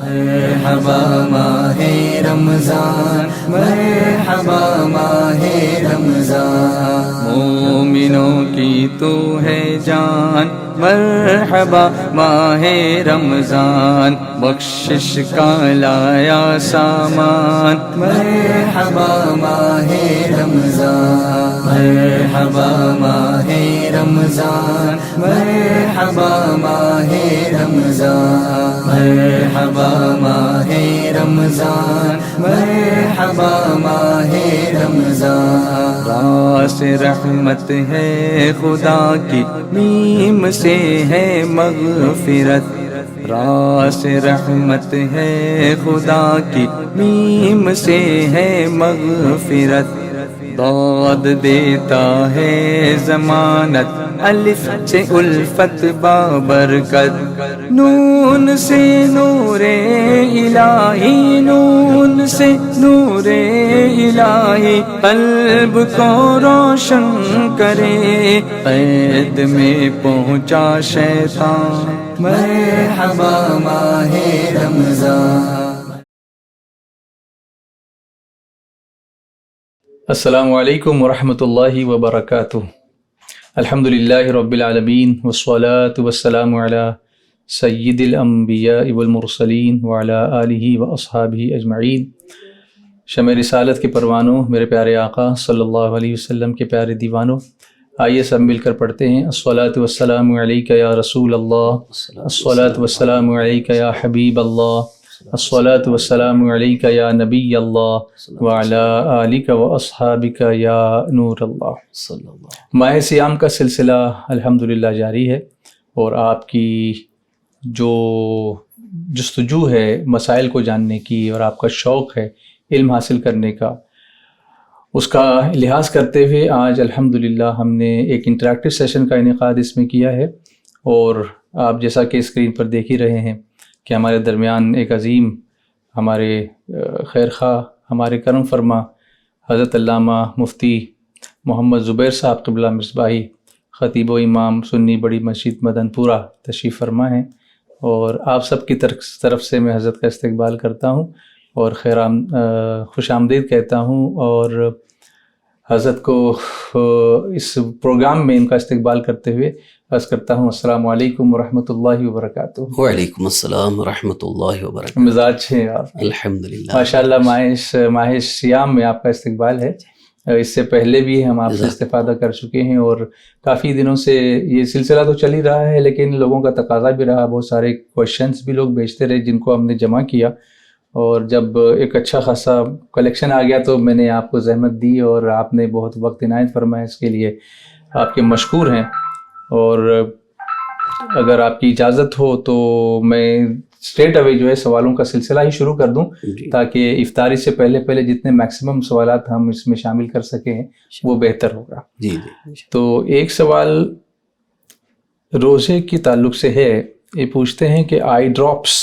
مرحبا ماہ رمضان، مرحبا ماہ رمضان، مومنوں کی تو ہے جان، مرحبا ماہ رمضان، بخشش کا لایا سامان، مرحبا ماہ رمضان، مرحبا ماہ رمضان، مرحبا ماہ رمضان، مرحبا ماہ رمضان، مرحبا ماہ رمضان، راس رحمت ہے خدا کی، میم سے ہے مغفرت، راس رحمت ہے خدا کی، میم سے ہے مغفرت، داد دیتا ہے ضمانت، الف سے الفت بابرکت، نون سے نور الہی، نون سے نور الہی، قلب کو روشن کرے، قید میں پہنچا شیطان، مرحبا ماہ رمضان۔ السلام علیکم ورحمۃ اللہ وبرکاتہ۔ الحمد للہ رب العالمین والصلاة والسلام علی سید الانبیاء والمرسلین وعلی آلہ واصحابہ اجمعین۔ شمع رسالت کے پروانوں، میرے پیارے آقا صلی اللہ علیہ وسلم کے پیارے دیوانوں، آئیے سب مل کر پڑھتے ہیں الصلاة والسلام علیک یا رسول اللہ، الصلاة والسلام علیک یا حبیب اللہ، الصلاة والسلام علیک یا نبی اللہ وعلی آلک و اصحابک یا نور اللہ۔ ماہ صیام کا سلسلہ الحمدللہ جاری ہے، اور آپ کی جو جستجو ہے مسائل کو جاننے کی، اور آپ کا شوق ہے علم حاصل کرنے کا، اس کا لحاظ کرتے ہوئے آج الحمدللہ ہم نے ایک انٹریکٹیو سیشن کا انعقاد اس میں کیا ہے، اور آپ جیسا کہ اسکرین پر دیکھ ہی رہے ہیں کہ ہمارے درمیان ایک عظیم، ہمارے خیر خواہ، ہمارے کرم فرما حضرت علامہ مفتی محمد زبیر صاحب قبلہ مصباحی، خطیب و امام سنی بڑی مسجد مدن پورہ تشریف فرما ہیں، اور آپ سب کی طرف سے میں حضرت کا استقبال کرتا ہوں اور خوش آمدید کہتا ہوں، اور حضرت کو اس پروگرام میں ان کا استقبال کرتے ہوئے عرض کرتا ہوں السلام علیکم ورحمۃ اللہ وبرکاتہ۔ وعلیکم السلام ورحمۃ اللہ وبرکاتہ۔ مزاج ہیں آپ؟ الحمدللہ ماشاءاللہ، ماہ سیام میں آپ کا استقبال ہے، اس سے پہلے بھی ہم آپ سے استفادہ کر چکے ہیں، اور کافی دنوں سے یہ سلسلہ تو چل ہی رہا ہے، لیکن لوگوں کا تقاضا بھی رہا، بہت سارے کویشچنس بھی لوگ بھیجتے رہے جن کو ہم نے جمع کیا، اور جب ایک اچھا خاصا کلیکشن آ گیا تو میں نے آپ کو زحمت دی، اور آپ نے بہت وقت عنایت فرمایا، اس کے لیے آپ کے مشکور ہیں۔ اور اگر آپ کی اجازت ہو تو میں اسٹریٹ اوے جو ہے سوالوں کا سلسلہ ہی شروع کر دوں، تاکہ افطاری سے پہلے جتنے میکسیمم سوالات ہم اس میں شامل کر سکیں وہ بہتر ہوگا۔ جی۔ تو ایک سوال روزے کے تعلق سے ہے، یہ پوچھتے ہیں کہ آئی ڈراپس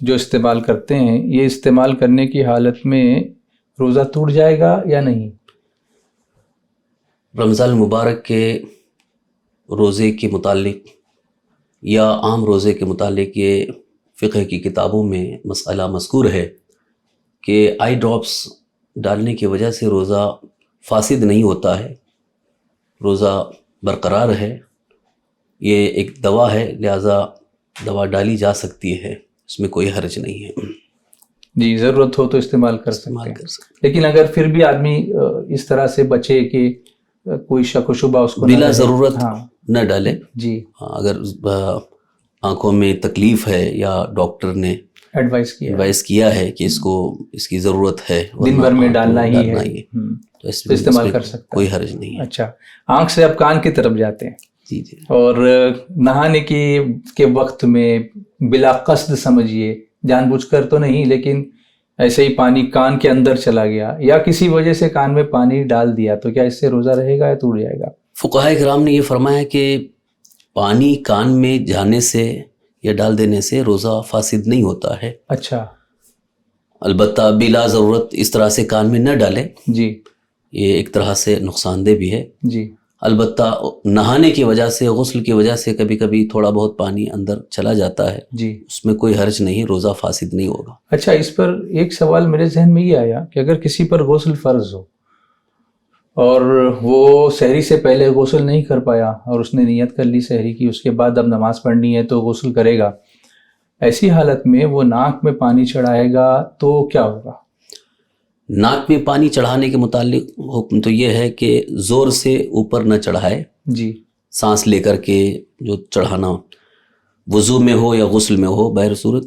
جو استعمال کرتے ہیں، یہ استعمال کرنے کی حالت میں روزہ ٹوٹ جائے گا یا نہیں؟ رمضان المبارک کے روزے کے متعلق یا عام روزے کے متعلق یہ فقہ کی کتابوں میں مسئلہ مذکور ہے کہ آئی ڈراپس ڈالنے کی وجہ سے روزہ فاسد نہیں ہوتا ہے، روزہ برقرار ہے، یہ ایک دوا ہے، لہذا دوا ڈالی جا سکتی ہے، اس میں کوئی حرج نہیں ہے۔ جی، ضرورت ہو تو استعمال کر سکتے ہیں، لیکن اگر پھر بھی آدمی اس طرح سے بچے کہ کوئی شک و شبہ اس کو بلا ضرورت نہ ڈالے۔ جی، اگر آنکھوں میں تکلیف ہے یا ڈاکٹر نے ایڈوائز کیا ہے کہ اس کو اس کی ضرورت ہے، دن بھر میں ڈالنا ہی ہے، تو اس میں استعمال کر سکتا، کوئی حرج نہیں ہے۔ اچھا، آنکھ سے اب کان کی طرف جاتے ہیں، جی، اور نہانے کے وقت میں بلا قصد سمجھیے، جان بوجھ کر تو نہیں، لیکن ایسے ہی پانی کان کے اندر چلا گیا یا کسی وجہ سے کان میں پانی ڈال دیا، تو کیا اس سے روزہ رہے گا یا ٹوٹ جائے گا؟ فقہاء کرام نے یہ فرمایا کہ پانی کان میں جانے سے یا ڈال دینے سے روزہ فاسد نہیں ہوتا ہے۔ اچھا، البتہ بلا ضرورت اس طرح سے کان میں نہ ڈالے، جی، یہ ایک طرح سے نقصان دہ بھی ہے۔ جی، البتہ نہانے کی وجہ سے، غسل کی وجہ سے کبھی کبھی تھوڑا بہت پانی اندر چلا جاتا ہے، جی اس میں کوئی حرج نہیں، روزہ فاسد نہیں ہوگا۔ اچھا، اس پر ایک سوال میرے ذہن میں یہ آیا کہ اگر کسی پر غسل فرض ہو اور وہ سحری سے پہلے غسل نہیں کر پایا اور اس نے نیت کر لی سحری کی، اس کے بعد اب نماز پڑھنی ہے تو غسل کرے گا، ایسی حالت میں وہ ناک میں پانی چڑھائے گا تو کیا ہوگا؟ ناک میں پانی چڑھانے کے متعلق حکم تو یہ ہے کہ زور سے اوپر نہ چڑھائے، جی سانس لے کر کے جو چڑھانا، وضو میں ہو یا غسل میں ہو، بہر صورت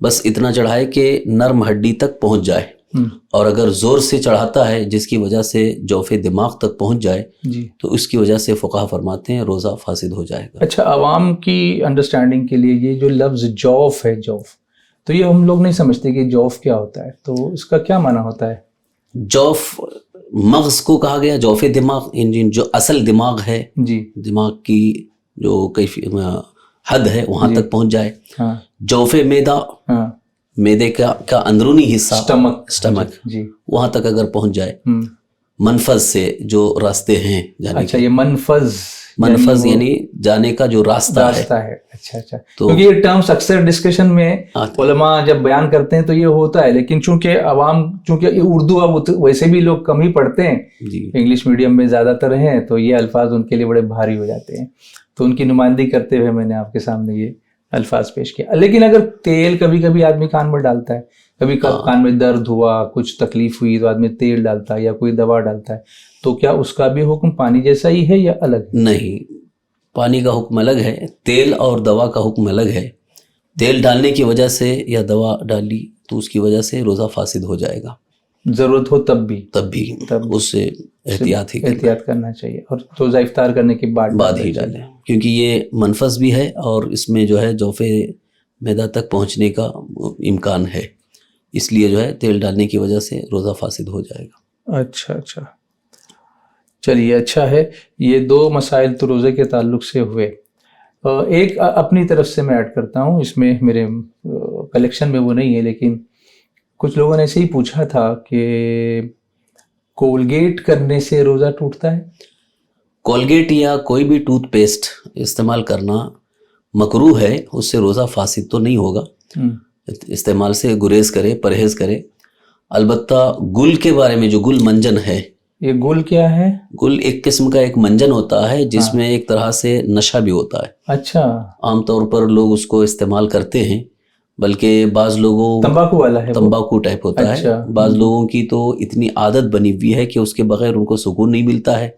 بس اتنا چڑھائے کہ نرم ہڈی تک پہنچ جائے، اور اگر زور سے چڑھاتا ہے جس کی وجہ سے جوف دماغ تک پہنچ جائے جی تو اس کی وجہ سے فقہا فرماتے ہیں روزہ فاسد ہو جائے گا۔ اچھا، عوام کی انڈرسٹینڈنگ کے لیے یہ جو لفظ جوف ہے، جوف، تو یہ ہم لوگ نہیں سمجھتے کہ جوف کیا ہوتا ہے، تو اس کا کیا معنی ہوتا ہے؟ جوف مغز کو کہا گیا، جوف دماغ، جو اصل دماغ ہے، جی دماغ کی جو حد ہے وہاں جی تک پہنچ جائے۔ ہاں جوف معدہ، ہاں، معدے کا اندرونی حصہ، اسٹمک، جی وہاں تک اگر پہنچ جائے، ہم، منفذ سے جو راستے ہیں جانے اچھا کے، یہ منفذ منفذ یعنی جانے کا جو راستہ ہے، اچھا اچھا، تو کیونکہ یہ ٹرمز اکثر ڈسکشن میں علماء جب بیان کرتے ہیں تو یہ ہوتا ہے، لیکن چونکہ عوام، چونکہ اردو اب ویسے بھی لوگ کم ہی پڑھتے ہیں، جی انگلش میڈیم میں زیادہ تر ہیں، تو یہ الفاظ ان کے لیے بڑے بھاری ہو جاتے ہیں، تو ان کی نمائندگی کرتے ہوئے میں نے آپ کے سامنے یہ الفاظ پیش کیا۔ لیکن اگر تیل کبھی کبھی آدمی کان میں ڈالتا ہے، کبھی کان میں درد ہوا، کچھ تکلیف ہوئی تو آدمی تیل ڈالتا ہے یا کوئی دوا ڈالتا ہے، تو کیا اس کا بھی حکم پانی جیسا ہی ہے یا الگ؟ نہیں، پانی کا حکم الگ ہے، تیل اور دوا کا حکم الگ ہے۔ تیل ڈالنے کی وجہ سے یا دوا ڈالی تو اس کی وجہ سے روزہ فاسد ہو جائے گا، ضرورت ہو تب بھی اس سے احتیاط کرنا چاہیے، اور روزہ افطار کرنے کے بعد ہی ڈالیں، کیونکہ یہ منفذ بھی ہے اور اس میں جو ہے جوف معدہ تک پہنچنے کا امکان ہے، اس لیے جو ہے تیل ڈالنے کی وجہ سے روزہ فاسد ہو جائے گا۔ اچھا اچھا، چلیے اچھا ہے، یہ دو مسائل تو روزے کے تعلق سے ہوئے۔ ایک اپنی طرف سے میں ایڈ کرتا ہوں، اس میں میرے کلیکشن میں وہ نہیں ہے، لیکن کچھ لوگوں نے ایسے ہی پوچھا تھا کہ کولگیٹ کرنے سے روزہ ٹوٹتا ہے؟ کولگیٹ یا کوئی بھی ٹوتھ پیسٹ استعمال کرنا مکروہ ہے، اس سے روزہ فاسد تو نہیں ہوگا، استعمال سے گریز کرے، پرہیز کرے۔ البتہ گل کے بارے میں، جو گل منجن ہے، یہ گل کیا ہے؟ گل ایک قسم کا ایک منجن ہوتا ہے جس میں ایک طرح سے نشہ بھی ہوتا ہے۔ اچھا، عام طور پر لوگ اس کو استعمال کرتے ہیں، بلکہ بعض لوگوں تمباکو والا ہے، تمباکو ٹائپ ہوتا ہے، بعض لوگوں کی تو اتنی عادت بنی ہوئی ہے کہ اس کے بغیر ان کو سکون نہیں ملتا ہے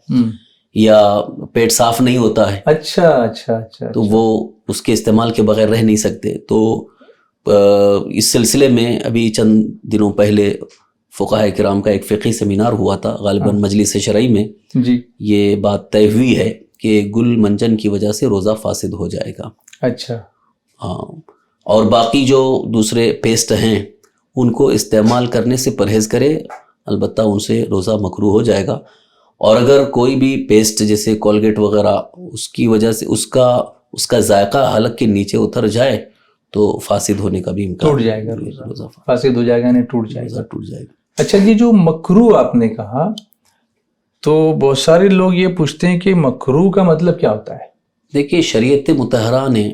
یا پیٹ صاف نہیں ہوتا ہے۔ اچھا اچھا اچھا، تو وہ اس کے استعمال کے بغیر رہ نہیں سکتے۔ تو اس سلسلے میں ابھی چند دنوں پہلے فقہاء کرام کا ایک فقہی سیمینار ہوا تھا، غالباً مجلس شرعی میں جی، یہ بات طے ہوئی ہے کہ گل منجن کی وجہ سے روزہ فاسد ہو جائے گا۔ اچھا، ہاں، اور باقی جو دوسرے پیسٹ ہیں ان کو استعمال کرنے سے پرہیز کرے، البتہ ان سے روزہ مکروہ ہو جائے گا۔ اور اگر کوئی بھی پیسٹ جیسے کولگیٹ وغیرہ اس کی وجہ سے اس کا ذائقہ حلق کے نیچے اتر جائے تو فاسد ہونے کا بھی امکان، ٹوٹ جائے گا روزہ، فاسد ہو جائے گا، نہیں ٹوٹ جائے گا۔ اچھا، یہ جو مکروہ آپ نے کہا، تو بہت سارے لوگ یہ پوچھتے ہیں کہ مکروہ کا مطلب کیا ہوتا ہے؟ دیکھیے، شریعت مطہرہ نے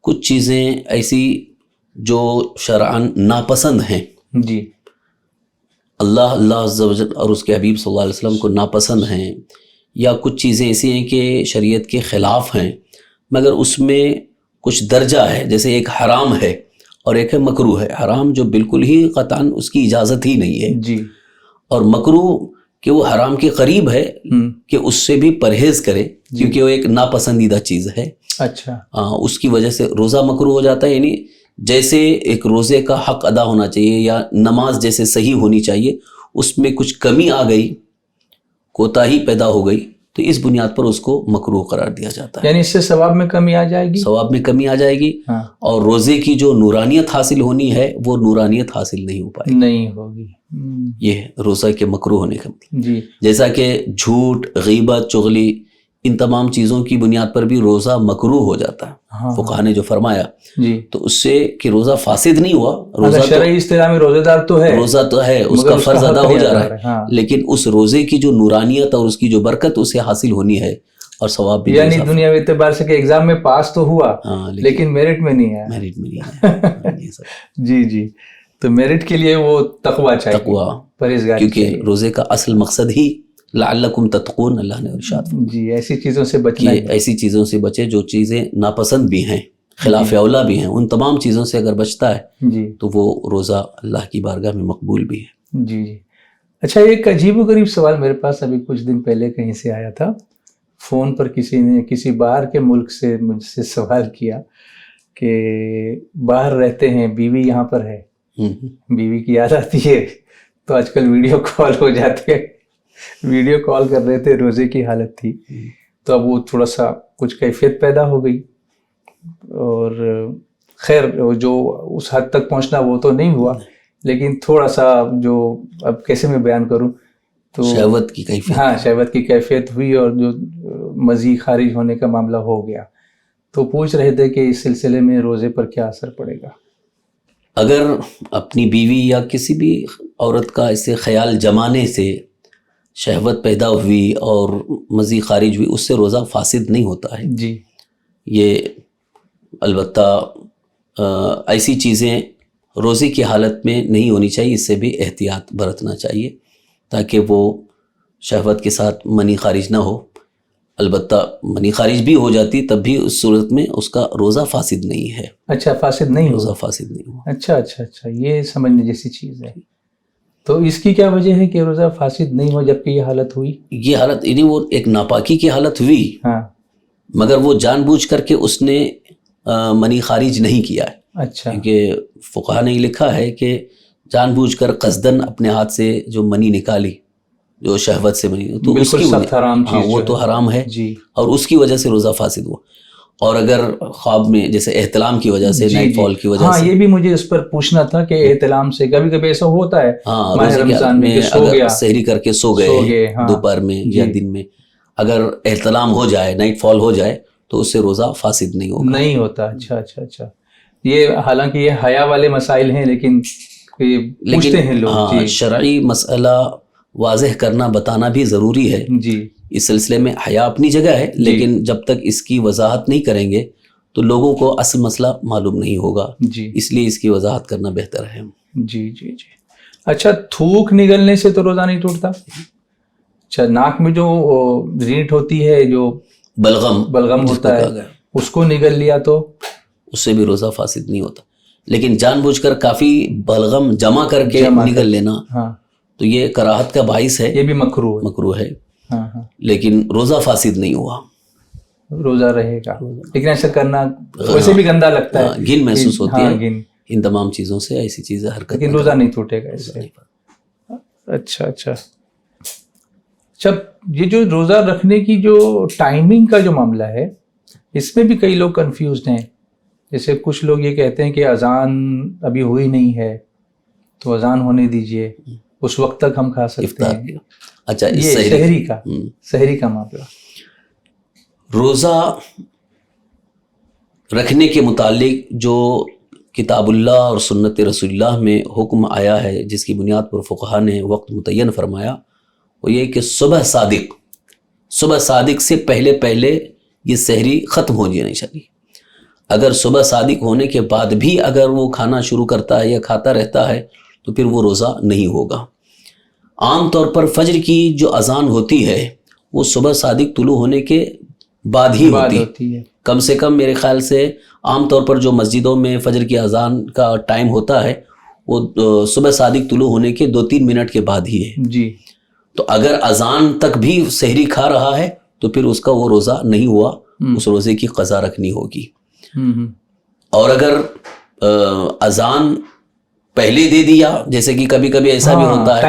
کچھ چیزیں ایسی جو شرعاً ناپسند ہیں، جی، اللہ عز و جل اور اس کے حبیب صلی اللہ علیہ وسلم کو ناپسند ہیں، یا کچھ چیزیں ایسی ہیں کہ شریعت کے خلاف ہیں، مگر اس میں کچھ درجہ ہے، جیسے ایک حرام ہے اور ایک ہے مکروہ ہے۔ حرام جو بالکل ہی قطعاً اس کی اجازت ہی نہیں ہے، جی، اور مکروہ کہ وہ حرام کے قریب ہے کہ اس سے بھی پرہیز کرے، کیونکہ وہ ایک ناپسندیدہ چیز ہے۔ اچھا، اس کی وجہ سے روزہ مکروہ ہو جاتا ہے، یعنی جیسے ایک روزے کا حق ادا ہونا چاہیے یا نماز جیسے صحیح ہونی چاہیے، اس میں کچھ کمی آ گئی، کوتاہی پیدا ہو گئی، تو اس بنیاد پر اس کو مکروہ قرار دیا جاتا ہے۔ یعنی اس سے ثواب میں کمی آ جائے گی، ثواب میں کمی آ جائے گی، اور روزے کی جو نورانیت حاصل ہونی ہے وہ نورانیت حاصل نہیں ہو پائے گی، نہیں ہوگی۔ یہ روزہ کے مکروہ ہونے کا مطلب۔ جی، جیسا کہ جھوٹ، غیبت، چغلی، ان تمام چیزوں کی بنیاد پر بھی روزہ مکروہ ہو جاتا ہے. ہاں فقہا نے جو فرمایا جی. تو اس سے کہ روزہ فاسد نہیں ہوا, اگر شرعی اصطلاح میں روزے دار تو ہے, روزہ تو ہے, اس مگر کا اس فرض حق ادا ہو نہیں جا ادا رہا ہو رہا ہے. ہے, ہاں. لیکن اس روزے کی جو نورانیت اور اس کی جو برکت اسے حاصل ہونی ہے اور ثواب بھی یعنی دنیاوی اعتبار سے کہ ایگزام میں پاس تو ہوا لیکن میرٹ میں نہیں آیا. میرٹ میں نہیں ہے. جی جی. تو میرٹ کے لیے وہ تقویٰ چاہیے, تقویٰ, پرہیزگاری کیونکہ چاہیے. روزے کا اصل مقصد ہی لعلکم تتقون, اللہ نے ارشاد فرمایا جی, ایسی چیزوں سے بچنا کہ ہے. ایسی چیزوں سے بچے جو چیزیں ناپسند بھی ہیں, خلاف اولا بھی ہیں, ان تمام چیزوں سے اگر بچتا ہے جی تو وہ روزہ اللہ کی بارگاہ میں مقبول بھی ہے. جی جی. اچھا, ایک عجیب و غریب سوال میرے پاس ابھی کچھ دن پہلے کہیں سے آیا تھا. فون پر کسی نے کسی باہر کے ملک سے مجھ سے سوال کیا کہ باہر رہتے ہیں, بیوی یہاں پر ہے, بیوی کی یاد آتی ہے تو آج کل ویڈیو کال ہو جاتے ہیں. ویڈیو کال کر رہے تھے, روزے کی حالت تھی, تو اب وہ تھوڑا سا کچھ کیفیت پیدا ہو گئی, اور خیر جو اس حد تک پہنچنا وہ تو نہیں ہوا, لیکن تھوڑا سا جو اب کیسے میں بیان کروں, تو شہوت کی کیفیت, ہاں شہوت کی کیفیت ہوئی اور جو مزید خارج ہونے کا معاملہ ہو گیا. تو پوچھ رہے تھے کہ اس سلسلے میں روزے پر کیا اثر پڑے گا. اگر اپنی بیوی یا کسی بھی عورت کا اسے خیال جمانے سے شہوت پیدا ہوئی اور مزی خارج ہوئی, اس سے روزہ فاسد نہیں ہوتا ہے. جی. یہ البتہ ایسی چیزیں روزے کی حالت میں نہیں ہونی چاہیے, اس سے بھی احتیاط برتنا چاہیے تاکہ وہ شہوت کے ساتھ منی خارج نہ ہو. البتہ منی خارج بھی ہو جاتی تب بھی اس صورت میں اس کا روزہ فاسد نہیں ہے. اچھا, فاسد نہیں روزہ ہوگا. فاسد نہیں ہوا. اچھا اچھا اچھا, یہ سمجھنے جیسی چیز ہے. تو اس کی کیا وجہ ہے کہ روزہ فاسد نہیں ہوا جبکہ یہ حالت ہوئی؟ یہ حالت یعنی وہ ایک ناپاکی کی حالت ہوئی, ہاں, مگر وہ جان بوجھ کر کے اس نے منی خارج نہیں کیا ہے. اچھا. کیونکہ فقہا نے لکھا ہے کہ جان بوجھ کر قصدن اپنے ہاتھ سے جو منی نکالی, جو شہوت سے منی, تو اس بالکل کی سخت حرام چیز وہ جو تو حرام ہے, جی. اور اس کی وجہ سے روزہ فاسد ہوا. اور اگر خواب میں جیسے احتلام کی وجہ سے, جی نائٹ فال کی وجہ ہاں, سے, یہ بھی مجھے اس پر پوچھنا تھا کہ احتلام سے کبھی کبھی ایسا ہوتا ہے ہاں ماہ روزے رمضان میں کہ سو اگر گیا, سحری کر کے سو گئے ہاں. دوپہر میں یا دن میں, اگر احتلام ہو جائے, نائٹ فال ہو جائے, تو اس سے روزہ فاسد نہیں ہوگا. نہیں ہوتا. اچھا اچھا اچھا. یہ حالانکہ یہ حیا والے مسائل ہیں, لیکن پوچھتے ہیں لوگ. ہاں, شرعی مسئلہ واضح کرنا بتانا بھی ضروری ہے. جی. اس سلسلے میں حیا اپنی جگہ ہے, لیکن جب تک اس کی وضاحت نہیں کریں گے تو لوگوں کو اصل مسئلہ معلوم نہیں ہوگا. جی. اس لیے اس کی وضاحت کرنا بہتر ہے. جی جی جی. اچھا, تھوک نگلنے سے تو روزہ نہیں ٹوٹتا؟ اچھا, ناک میں جو رینٹ ہوتی ہے, جو بلغم ہوتا ہے, اس کو نگل لیا تو اس سے بھی روزہ فاسد نہیں ہوتا. لیکن جان بوجھ کر کافی بلغم جمع کر کے نگل لینا, ہاں, تو یہ کراہت کا باعث ہے, یہ بھی مکروہ ہے. ہاں ہاں, لیکن روزہ فاسد نہیں ہوا, روزہ رہے گا. لیکن ایسا کرنا ویسے بھی گندا لگتا ہے, گھن محسوس ہوتی ہے گن. ان تمام چیزوں سے, ایسی چیزیں حرکت, لیکن روزہ نہیں ٹوٹے گا اس سے. اچھا اچھا. جب یہ جو روزہ رکھنے کی جو ٹائمنگ کا جو معاملہ ہے, اس میں بھی کئی لوگ کنفیوزڈ ہیں. جیسے کچھ لوگ یہ کہتے ہیں کہ اذان ابھی ہوئی نہیں ہے تو اذان ہونے دیجئے, اس وقت تک ہم کھا سکتے ہیں. اچھا, یہ سحری کا معاملہ. روزہ رکھنے کے متعلق جو کتاب اللہ اور سنت رسول اللہ میں حکم آیا ہے, جس کی بنیاد پر فقہا نے وقت متعین فرمایا, وہ یہ کہ صبح صادق سے پہلے یہ سحری ختم ہو جانی چاہیے. اگر صبح صادق ہونے کے بعد بھی اگر وہ کھانا شروع کرتا ہے یا کھاتا رہتا ہے تو پھر وہ روزہ نہیں ہوگا. عام طور پر فجر کی جو اذان ہوتی ہے وہ صبح صادق طلوع ہونے کے بعد ہی ہوتی ہے. کم سے کم میرے خیال سے عام طور پر جو مسجدوں میں فجر کی اذان کا ٹائم ہوتا ہے وہ صبح صادق طلوع ہونے کے 2-3 منٹ کے بعد ہی ہے. جی. تو اگر اذان تک بھی سحری کھا رہا ہے تو پھر اس کا وہ روزہ نہیں ہوا, اس روزے کی قضا رکھنی ہوگی. اور اگر اذان پہلے دے دیا, جیسے کہ کبھی کبھی ایسا بھی ہوتا ہے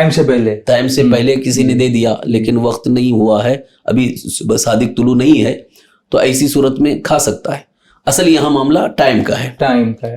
ٹائم سے پہلے کسی نے دے دیا لیکن وقت نہیں ہوا ہے, ابھی صبح صادق طلوع نہیں ہے, تو ایسی صورت میں کھا سکتا ہے. اصل یہاں معاملہ ٹائم کا ہے,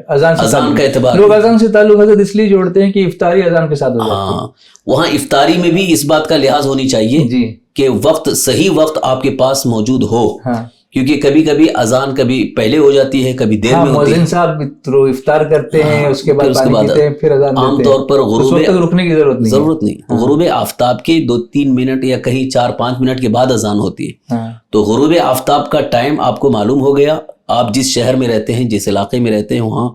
اذان کا اعتبار. لوگ اذان سے تعلق حضرت اس لیے جوڑتے ہیں کہ افطاری اذان کے ساتھ ہو جاتی ہے. ہاں, وہاں افطاری میں بھی اس بات کا لحاظ ہونی چاہیے کہ وقت صحیح وقت آپ کے پاس موجود ہو، ہاں کیونکہ کبھی کبھی اذان کبھی پہلے ہو جاتی ہے، کبھی دیر میں ہوتی ہے. مؤذن صاحب تو افطار کرتے ہیں، اس کے پھر بعد پانی پیتے ہیں، پھر اذان عام دیتے ہیں. طور پر اس وقت تک رکنے کی ضرورت نہیں. غروب آفتاب کے 2-3 منٹ یا کہیں 4-5 منٹ کے بعد اذان ہوتی ہے. ہاں تو غروب آفتاب کا ٹائم آپ کو معلوم ہو گیا، آپ جس شہر میں رہتے ہیں، جس علاقے میں رہتے ہیں، وہاں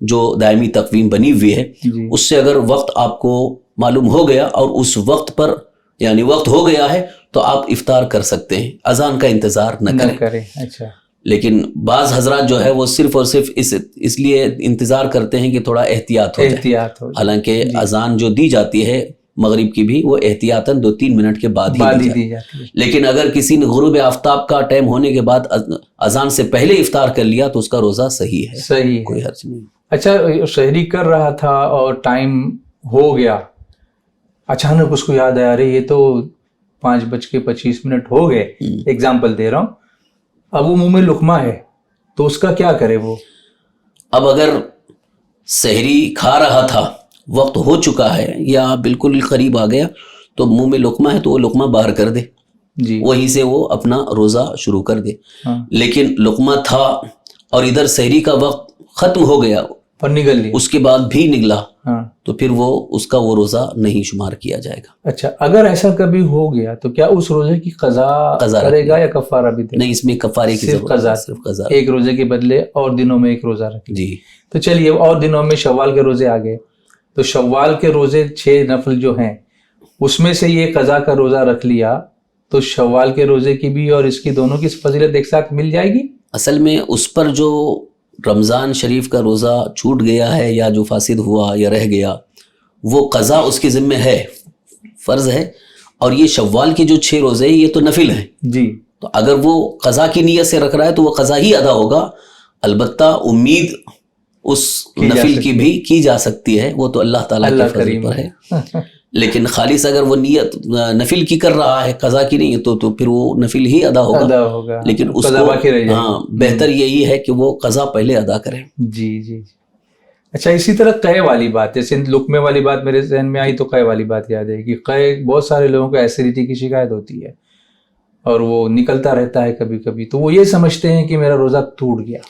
جو دائمی تقویم بنی ہوئی ہے جی اس سے اگر وقت آپ کو معلوم ہو گیا اور اس وقت پر یعنی وقت ہو گیا ہے تو آپ افطار کر سکتے ہیں، اذان کا انتظار نہ کریں. کرے. اچھا لیکن بعض حضرات جو ہے وہ صرف اور صرف اس لیے انتظار کرتے ہیں کہ تھوڑا احتیاط ہو جائے. احتیاط ہو حالانکہ اذان جو دی جاتی ہے مغرب کی بھی وہ احتیاطاً 2-3 منٹ کے بعد ہی دی جاتی ہے. لیکن اگر کسی نے غروب آفتاب کا ٹائم ہونے کے بعد اذان سے پہلے افطار کر لیا تو اس کا روزہ صحیح ہے، صحیح کوئی ہے. حرج نہیں. اچھا شہری کر رہا تھا اور ٹائم ہو گیا، اچانک اس کو یاد آیا رہے یہ تو 5:25 ہو گئے، ایگزامپل دے رہا ہوں، اب وہ منہ میں لقمہ ہے تو اس کا کیا کرے وہ؟ اب اگر سحری کھا رہا تھا، وقت ہو چکا ہے یا بالکل قریب آ گیا تو منہ میں لقمہ ہے تو وہ لقمہ باہر کر دے، جی وہیں سے وہ اپنا روزہ شروع کر دے. ہاں لیکن لقمہ تھا اور ادھر سحری کا وقت ختم ہو گیا، اور نگل لیا. اس کے بعد بھی نگلا ہاں تو پھر وہ اس کا وہ روزہ نہیں شمار کیا جائے گا. اچھا اگر ایسا کبھی ہو گیا تو کیا اس روزے کی قضا کرے گا یا کفارہ بھی دے گا؟ نہیں، اس میں کفارے کی صرف ضرورت قضا، ہے، صرف قضا. ایک روزے کے بدلے اور دنوں میں ایک روزہ رکھ لیا. جی تو چلیے اور دنوں میں شوال کے روزے آ گئے تو شوال کے روزے 6 نفل جو ہیں اس میں سے یہ قضا کا روزہ رکھ لیا تو شوال کے روزے کی بھی اور اس کی دونوں کی فضیلت ایک ساتھ مل جائے گی؟ اصل میں اس پر جو رمضان شریف کا روزہ چھوٹ گیا ہے یا جو فاسد ہوا یا رہ گیا وہ قضا اس کے ذمہ ہے، فرض ہے. اور یہ شوال کے جو 6 روزے یہ تو نفل ہیں، جی تو اگر وہ قضا کی نیت سے رکھ رہا ہے تو وہ قضا ہی ادا ہوگا. البتہ امید اس نفل کی بھی کی جا سکتی ہے، وہ تو اللہ تعالیٰ کے فضل پر ہے. لیکن خالص اگر وہ نیت نفل کی کر رہا ہے قضا کی نہیں تو پھر وہ نفل ہی ادا ہوگا. لیکن اس کو بہتر یہی ہے کہ وہ قضا پہلے ادا کرے. جی جی. اچھا اسی طرح قے والی بات، جیسے لقمے والی بات میرے ذہن میں آئی تو قے والی بات یاد ہے کہ قے بہت سارے لوگوں کو ایسیڈیٹی کی شکایت ہوتی ہے اور وہ نکلتا رہتا ہے کبھی کبھی، تو وہ یہ سمجھتے ہیں کہ میرا روزہ ٹوٹ گیا.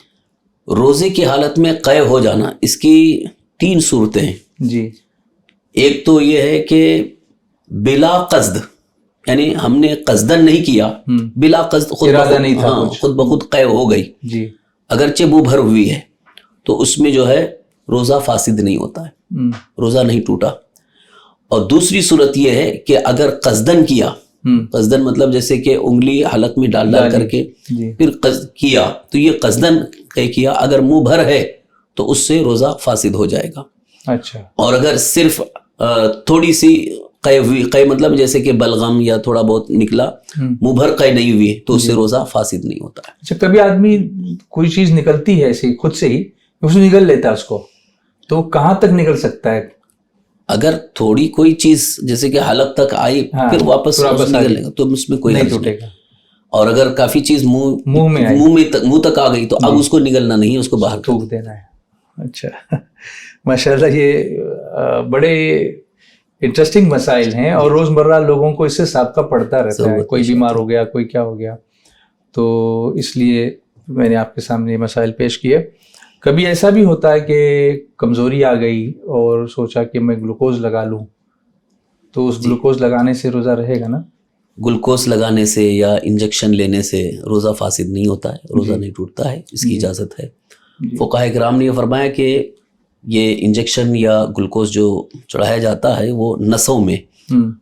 روزے کی حالت میں قے ہو جانا، اس کی 3 صورتیں ہیں. جی ایک تو یہ ہے کہ بلا قصد، یعنی ہم نے قصدن نہیں کیا، بلا قصد خود بخود قے ہو گئی، جی اگرچہ منہ بھر ہوئی ہے تو اس میں جو ہے روزہ فاسد نہیں ہوتا ہے، روزہ نہیں ٹوٹا. اور دوسری صورت یہ ہے کہ اگر قصدن کیا، قصدن مطلب جیسے کہ انگلی حلق میں ڈال کر کے پھر کیا تو یہ قصدن کیا، اگر منہ بھر ہے تو اس سے روزہ فاسد ہو جائے گا. اچھا. اور اگر صرف تھوڑی سی قے ہوئی، قے مطلب جیسے کہ بلغم یا تھوڑا بہت نکلا، منہ بھر قے نہیں ہوئی تو اس سے روزہ فاسد نہیں ہوتا ہے. اچھا کبھی آدمی کوئی چیز نکلتی ہے ایسے خود سے ہی، اس کو نگل لیتا ہے، اس کو تو کہاں تک نکل سکتا ہے؟ اگر تھوڑی کوئی چیز جیسے کہ حلق تک آئی پھر واپس نکل لے گا تو اس میں کوئی نہیں ٹوٹے گا. اور اگر کافی چیز منہ تک آ گئی تو اب اس کو نگلنا نہیں ہے، اس کو باہر تھوک دینا ہے. اچھا ماشاءاللہ یہ بڑے انٹرسٹنگ مسائل ہیں اور روزمرہ لوگوں کو اس سے سابقہ پڑتا رہتا ہے، کوئی بیمار ہو گیا، کوئی کیا ہو گیا، تو اس لیے میں نے آپ کے سامنے یہ مسائل پیش کیے. کبھی ایسا بھی ہوتا ہے کہ کمزوری آ گئی اور سوچا کہ میں گلوکوز لگا لوں تو اس گلوکوز لگانے سے روزہ رہے گا نا؟ گلوکوز لگانے سے یا انجیکشن لینے سے روزہ فاسد نہیں ہوتا ہے، روزہ نہیں ٹوٹتا ہے، اس کی اجازت ہے. فقہائے کرام نے یہ فرمایا کہ یہ انجیکشن یا گلوکوز جو چڑھایا جاتا ہے وہ نسوں میں،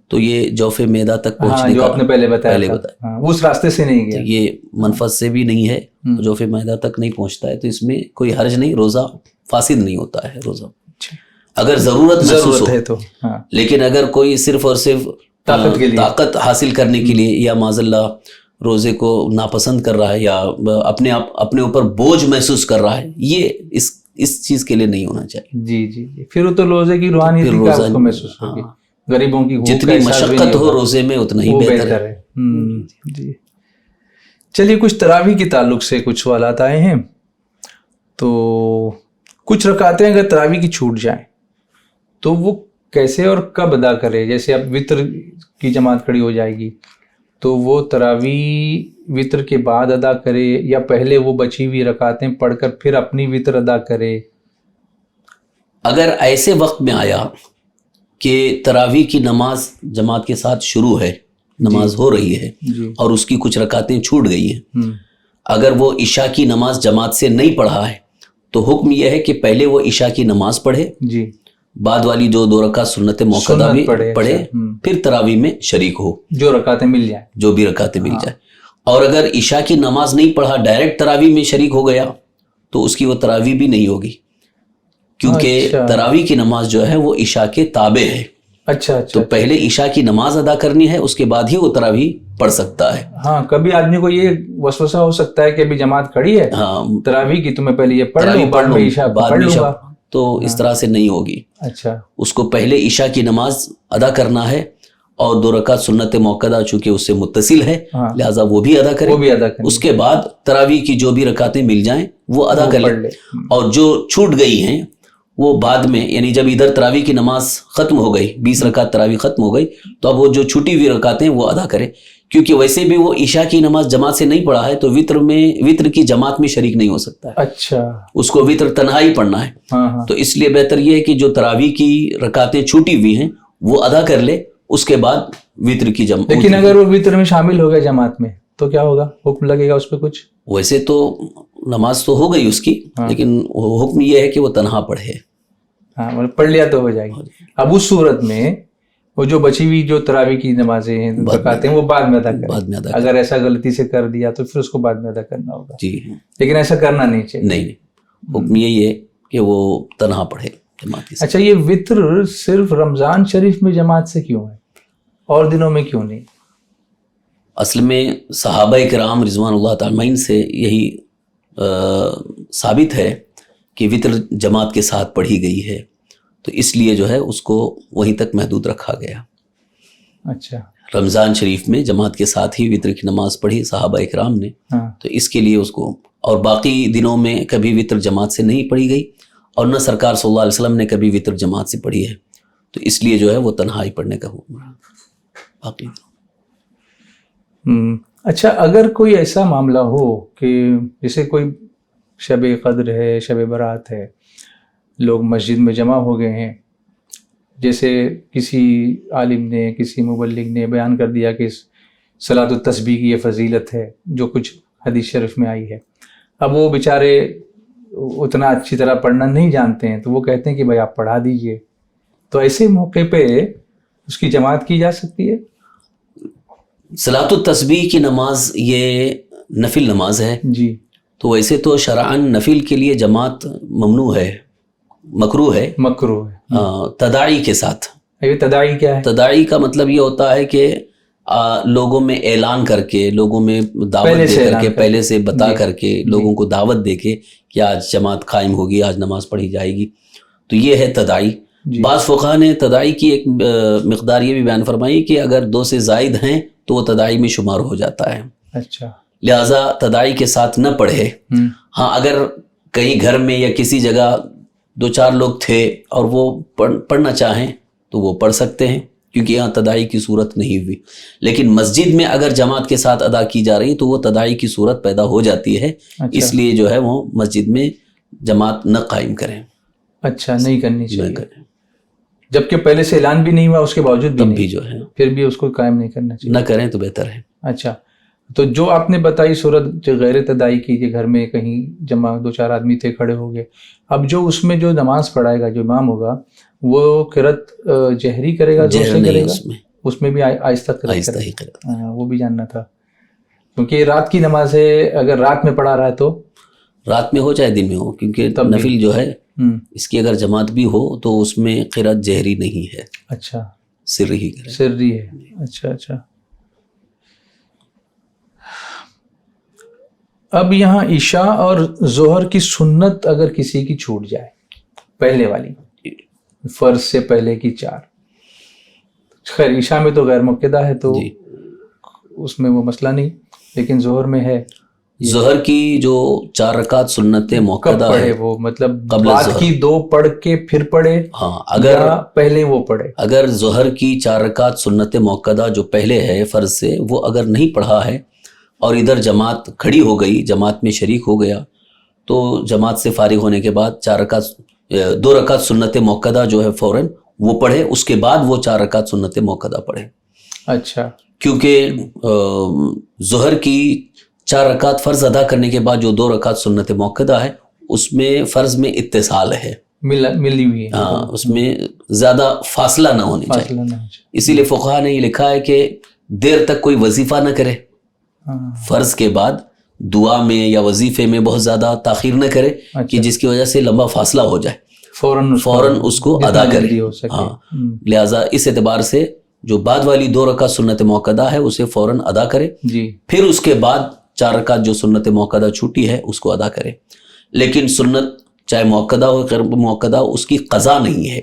تو یہ جوف معدہ تک پہنچنے جو آپ نے پہلے بتایا اس راستے سے نہیں گیا، یہ منفذ سے بھی نہیں ہے، جوف معدہ تک نہیں پہنچتا ہے، تو اس میں کوئی حرج نہیں، روزہ فاسد نہیں ہوتا ہے. روزہ اگر ضرورت محسوس ہو تو، لیکن اگر کوئی صرف اور صرف طاقت حاصل کرنے کے لیے یا معاذ اللہ روزے کو ناپسند کر رہا ہے یا اپنے اوپر بوجھ محسوس کر رہا ہے، یہ اس چیز کے لیے نہیں ہونا چاہیے. جی جی جی. پھر تو روزے کی روحانیت اس کو محسوس ہوگی، غریبوں کی جتنی مشقت ہو روزے میں اتنا ہی بہتر ہے. جی چلیے کچھ تراویح کے تعلق سے کچھ سوالات آئے ہیں. تو کچھ رکعتیں اگر تراویح کی چھوٹ جائیں تو وہ کیسے اور کب ادا کرے؟ جیسے اب وطر کی جماعت کھڑی ہو جائے گی تو وہ تراویح وطر کے بعد ادا کرے یا پہلے وہ بچی ہوئی رکعتیں پڑھ کر پھر اپنی وطر ادا کرے؟ اگر ایسے وقت میں آیا کہ تراویح کی نماز جماعت کے ساتھ شروع ہے، نماز ہو رہی ہے جی اور اس کی کچھ رکعتیں چھوٹ گئی ہیں، اگر وہ عشاء کی نماز جماعت سے نہیں پڑھا ہے تو حکم یہ ہے کہ پہلے وہ عشاء کی نماز پڑھے، جی بعد والی جو 2 رکعت سنت موقدہ سنت بھی پڑھے، پڑھے، اچھا، پھر تراویح میں شریک ہو، جو رکعتیں مل جائیں۔ جو بھی رکعتیں مل جائے۔ اور اگر عشاء کی نماز نہیں پڑھا، ڈائریکٹ تراویح میں شریک ہو گیا تو اس کی وہ تراویح بھی نہیں ہوگی، کیونکہ اچھا تراویح کی نماز جو ہے وہ عشاء کے تابع ہے۔ اچھا تو پہلے عشاء کی نماز ادا کرنی ہے، اس کے بعد ہی وہ تراویح پڑھ سکتا ہے۔ ہاں، کبھی آدمی کو یہ وسوسہ ہو سکتا ہے کہ ابھی جماعت کھڑی ہے ہاں، تراویح کی، تو میں پہلے یہ پڑھ تراویح لوں، پڑھ بعد لوں، میں عشاء بعد پڑھ میں لوں گا۔ تو اس طرح سے نہیں ہوگی، اچھا اس کو پہلے عشاء کی نماز ادا کرنا ہے، اور 2 رکعت سنت موقدہ چونکہ اس سے متصل ہے ہاں، لہٰذا وہ بھی ادا کرے، وہ بھی ادا کریں، اس کے بعد تراویح کی جو بھی رکعتیں مل جائیں وہ ادا وہ کر پڑھ لے، لے۔ اور جو چھوٹ گئی ہیں وہ بعد میں، یعنی جب ادھر تراویح کی نماز ختم ہو گئی، 20 رکعت تراویح ختم ہو گئی، تو اب وہ جو چھوٹی ہوئی رکعتیں وہ ادا کرے، کیونکہ ویسے بھی وہ عشاء کی نماز جماعت سے نہیں پڑھا ہے تو وطر کی جماعت میں شریک نہیں ہو سکتا ہے، اچھا اس کو وطر تنہا ہی پڑھنا ہے۔ ہاں ہاں، تو اس لیے بہتر یہ ہے کہ جو تراویح کی رکعتیں چھوٹی ہوئی ہیں وہ ادا کر لے، اس کے بعد وطر کی جماعت۔ لیکن اگر وہ وطر میں شامل ہو گیا جماعت میں تو کیا ہوگا؟ حکم لگے گا اس پہ کچھ؟ ویسے تو نماز تو ہو گئی اس کی، لیکن حکم یہ ہے کہ وہ تنہا پڑھے۔ ہاں، مطلب پڑھ لیا تو ہو جائے گی۔ اب اس صورت میں وہ جو بچی ہوئی جو تراویح کی نمازیں ہیں رکعتیں وہ بعد میں ادا بعد میں کریں، ادا اگر ایسا غلطی سے کر دیا تو پھر اس کو بعد میں ادا کرنا ہوگا، جی، لیکن ایسا کرنا نہیں چاہیے۔ نہیں، حکم یہی ہے کہ وہ تنہا پڑھے جماعت کے ساتھ۔ اچھا، یہ وطر صرف رمضان شریف میں جماعت سے کیوں ہے اور دنوں میں کیوں نہیں؟ اصل میں صحابہ کرام رضوان اللہ تعالی عنہم سے یہی ثابت ہے کہ وطر جماعت کے ساتھ پڑھی گئی ہے، تو اس لیے جو ہے اس کو وہیں تک محدود رکھا گیا۔ اچھا، رمضان شریف میں جماعت کے ساتھ ہی وطر کی نماز پڑھی صحابہ کرام نے، ہاں، تو اس کے لیے اس کو، اور باقی دنوں میں کبھی وطر جماعت سے نہیں پڑھی گئی، اور نہ سرکار صلی اللہ علیہ وسلم نے کبھی وطر جماعت سے پڑھی ہے، تو اس لیے جو ہے وہ تنہائی پڑھنے کا حکم رہا باقی۔ اچھا، اگر کوئی ایسا معاملہ ہو کہ جیسے کوئی شب قدر ہے، شب برات ہے، لوگ مسجد میں جمع ہو گئے ہیں، جیسے کسی عالم نے، کسی مبلغ نے بیان کر دیا کہ صلاۃ التسبیح کی یہ فضیلت ہے جو کچھ حدیث شریف میں آئی ہے، اب وہ بیچارے اتنا اچھی طرح پڑھنا نہیں جانتے ہیں تو وہ کہتے ہیں کہ بھائی آپ پڑھا دیجئے، تو ایسے موقع پہ اس کی جماعت کی جا سکتی ہے؟ صلاۃ التسبیح کی نماز یہ نفل نماز ہے، جی، تو ویسے تو شرعاً نفل کے لیے جماعت ممنوع ہے، مکروہ ہے، مکروہ ہے۔ تداعی کے ساتھ۔ یہ تداعی کیا ہے؟ تداعی کا مطلب یہ ہوتا ہے کہ لوگوں میں اعلان کر کے، لوگوں میں دعوت دے کر کے، پہلے سے بتا کر کے، لوگوں کو دعوت دے کے کہ آج جماعت قائم ہوگی، آج نماز پڑھی جائے گی، تو یہ ہے تداعی۔ بعض فقہا نے تداعی کی ایک مقدار یہ بھی بیان فرمائی کہ اگر 2 سے زائد ہیں تو وہ تداعی میں شمار ہو جاتا ہے، اچھا، لہٰذا تداعی کے ساتھ نہ پڑھے۔ ہاں، اگر کہیں گھر میں یا کسی جگہ 2-4 لوگ تھے اور وہ پڑھنا چاہیں تو وہ پڑھ سکتے ہیں، کیونکہ یہاں تداعی کی صورت نہیں ہوئی، لیکن مسجد میں اگر جماعت کے ساتھ ادا کی جا رہی تو وہ تداعی کی صورت پیدا ہو جاتی ہے، اس لیے جو ہے وہ مسجد میں جماعت نہ قائم کریں۔ اچھا، نہیں کرنی نہ چاہیے، کریں، جبکہ پہلے سے اعلان بھی نہیں ہوا اس کے باوجود تب بھی بھی جو ہے پھر بھی اس کو قائم نہیں کرنا چاہیے، نہ کریں تو بہتر ہے۔ اچھا، تو جو آپ نے بتائی صورت جو غیر تداعی کی، کہ گھر میں کہیں جمع 2-4 آدمی تھے، کھڑے ہو گئے، اب جو اس میں جو نماز پڑھائے گا، جو امام ہوگا، وہ قرأت جہری کرے گا، زور سے کرے گا؟ اس میں بھی آہستہ آہستہ ہی کرے گا۔ وہ بھی جاننا تھا، کیونکہ رات کی نماز ہے، اگر رات میں پڑھا رہا ہے تو رات میں ہو چاہے دن میں ہو، کیونکہ نفل جو ہے اس کی اگر جماعت بھی ہو تو اس میں قرأت جہری نہیں ہے، اچھا، سری ہی کرے۔ سری ہے، اچھا اچھا۔ اب یہاں عشاء اور ظہر کی سنت اگر کسی کی چھوٹ جائے، پہلے والی فرض سے پہلے کی 4، خیر عشاء میں تو غیر مقتدہ ہے تو اس میں وہ مسئلہ نہیں، لیکن ظہر میں ہے ظہر کی جو 4 رکعت سنت کب موقدہ پڑھے ہے وہ؟ مطلب قبل بعد ظہر۔ کی 2 پڑھ کے پھر پڑھے ہاں، اگر یا پہلے وہ پڑھے؟ اگر ظہر کی 4 رکعت سنت موقدہ جو پہلے ہے فرض سے، وہ اگر نہیں پڑھا ہے اور ادھر جماعت کھڑی ہو گئی، جماعت میں شریک ہو گیا، تو جماعت سے فارغ ہونے کے بعد 2 رکعت سنت موقدہ جو ہے فوراً وہ پڑھے، اس کے بعد وہ 4 رکعت سنت موقدہ پڑھے، اچھا، کیونکہ ظہر کی 4 رکعت فرض ادا کرنے کے بعد جو 2 رکعت سنت موقدہ ہے، اس میں فرض میں اتصال ہے، ملی ہوئی ہے، ہاں، اس میں زیادہ فاصلہ نہ ہونے چاہیے، فاصلہ نہ ہو۔ اسی لیے فقہا نے یہ لکھا ہے کہ دیر تک کوئی وظیفہ نہ کرے، ہاں، فرض کے بعد دعا میں یا وظیفے میں بہت زیادہ تاخیر نہ کرے کہ جس کی وجہ سے لمبا فاصلہ ہو جائے، فوراً اس کو ادا کرے۔ ہاں، لہٰذا اس اعتبار سے جو بعد والی 2 رکعت سنت موقدہ ہے اسے فوراً ادا کرے، جی، پھر اس کے بعد 4 رکعت جو سنت موقدہ چھوٹی ہے اس کو ادا کرے، لیکن سنت چاہے موقدہ ہو غیر موقدہ ہو، اس کی قضا نہیں ہے،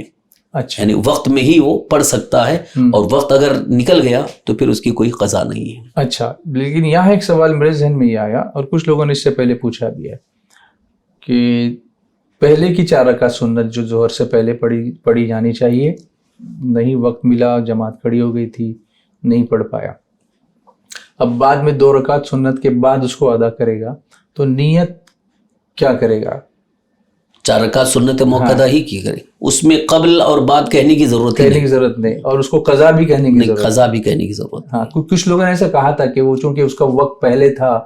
اچھا، یعنی وقت میں ہی وہ پڑھ سکتا ہے، اور وقت اگر نکل گیا تو پھر اس کی کوئی قضا نہیں ہے۔ اچھا، لیکن یہاں ایک سوال میرے ذہن میں یہ آیا، اور کچھ لوگوں نے اس سے پہلے پوچھا بھی ہے کہ پہلے کی 4 رکعت سنت جو ظہر سے پہلے پڑھی جانی چاہیے، نہیں وقت ملا، جماعت کھڑی ہو گئی تھی، نہیں پڑھ پایا، اب بعد میں 2 رکعت سنت کے بعد اس کو ادا کرے گا، تو نیت کیا کرے گا؟ 4 رکعت سنت موقدہ ہی کی کرے، اس میں قبل اور بعد کہنے کی ضرورت کہنے کی ضرورت نہیں، اور اس کو قضا بھی کہنے کی نہیں، ضرورت قضا بھی کہنے کی ضرورت ہاں، کچھ لوگوں نے ایسا کہا تھا کہ وہ چونکہ اس کا وقت پہلے تھا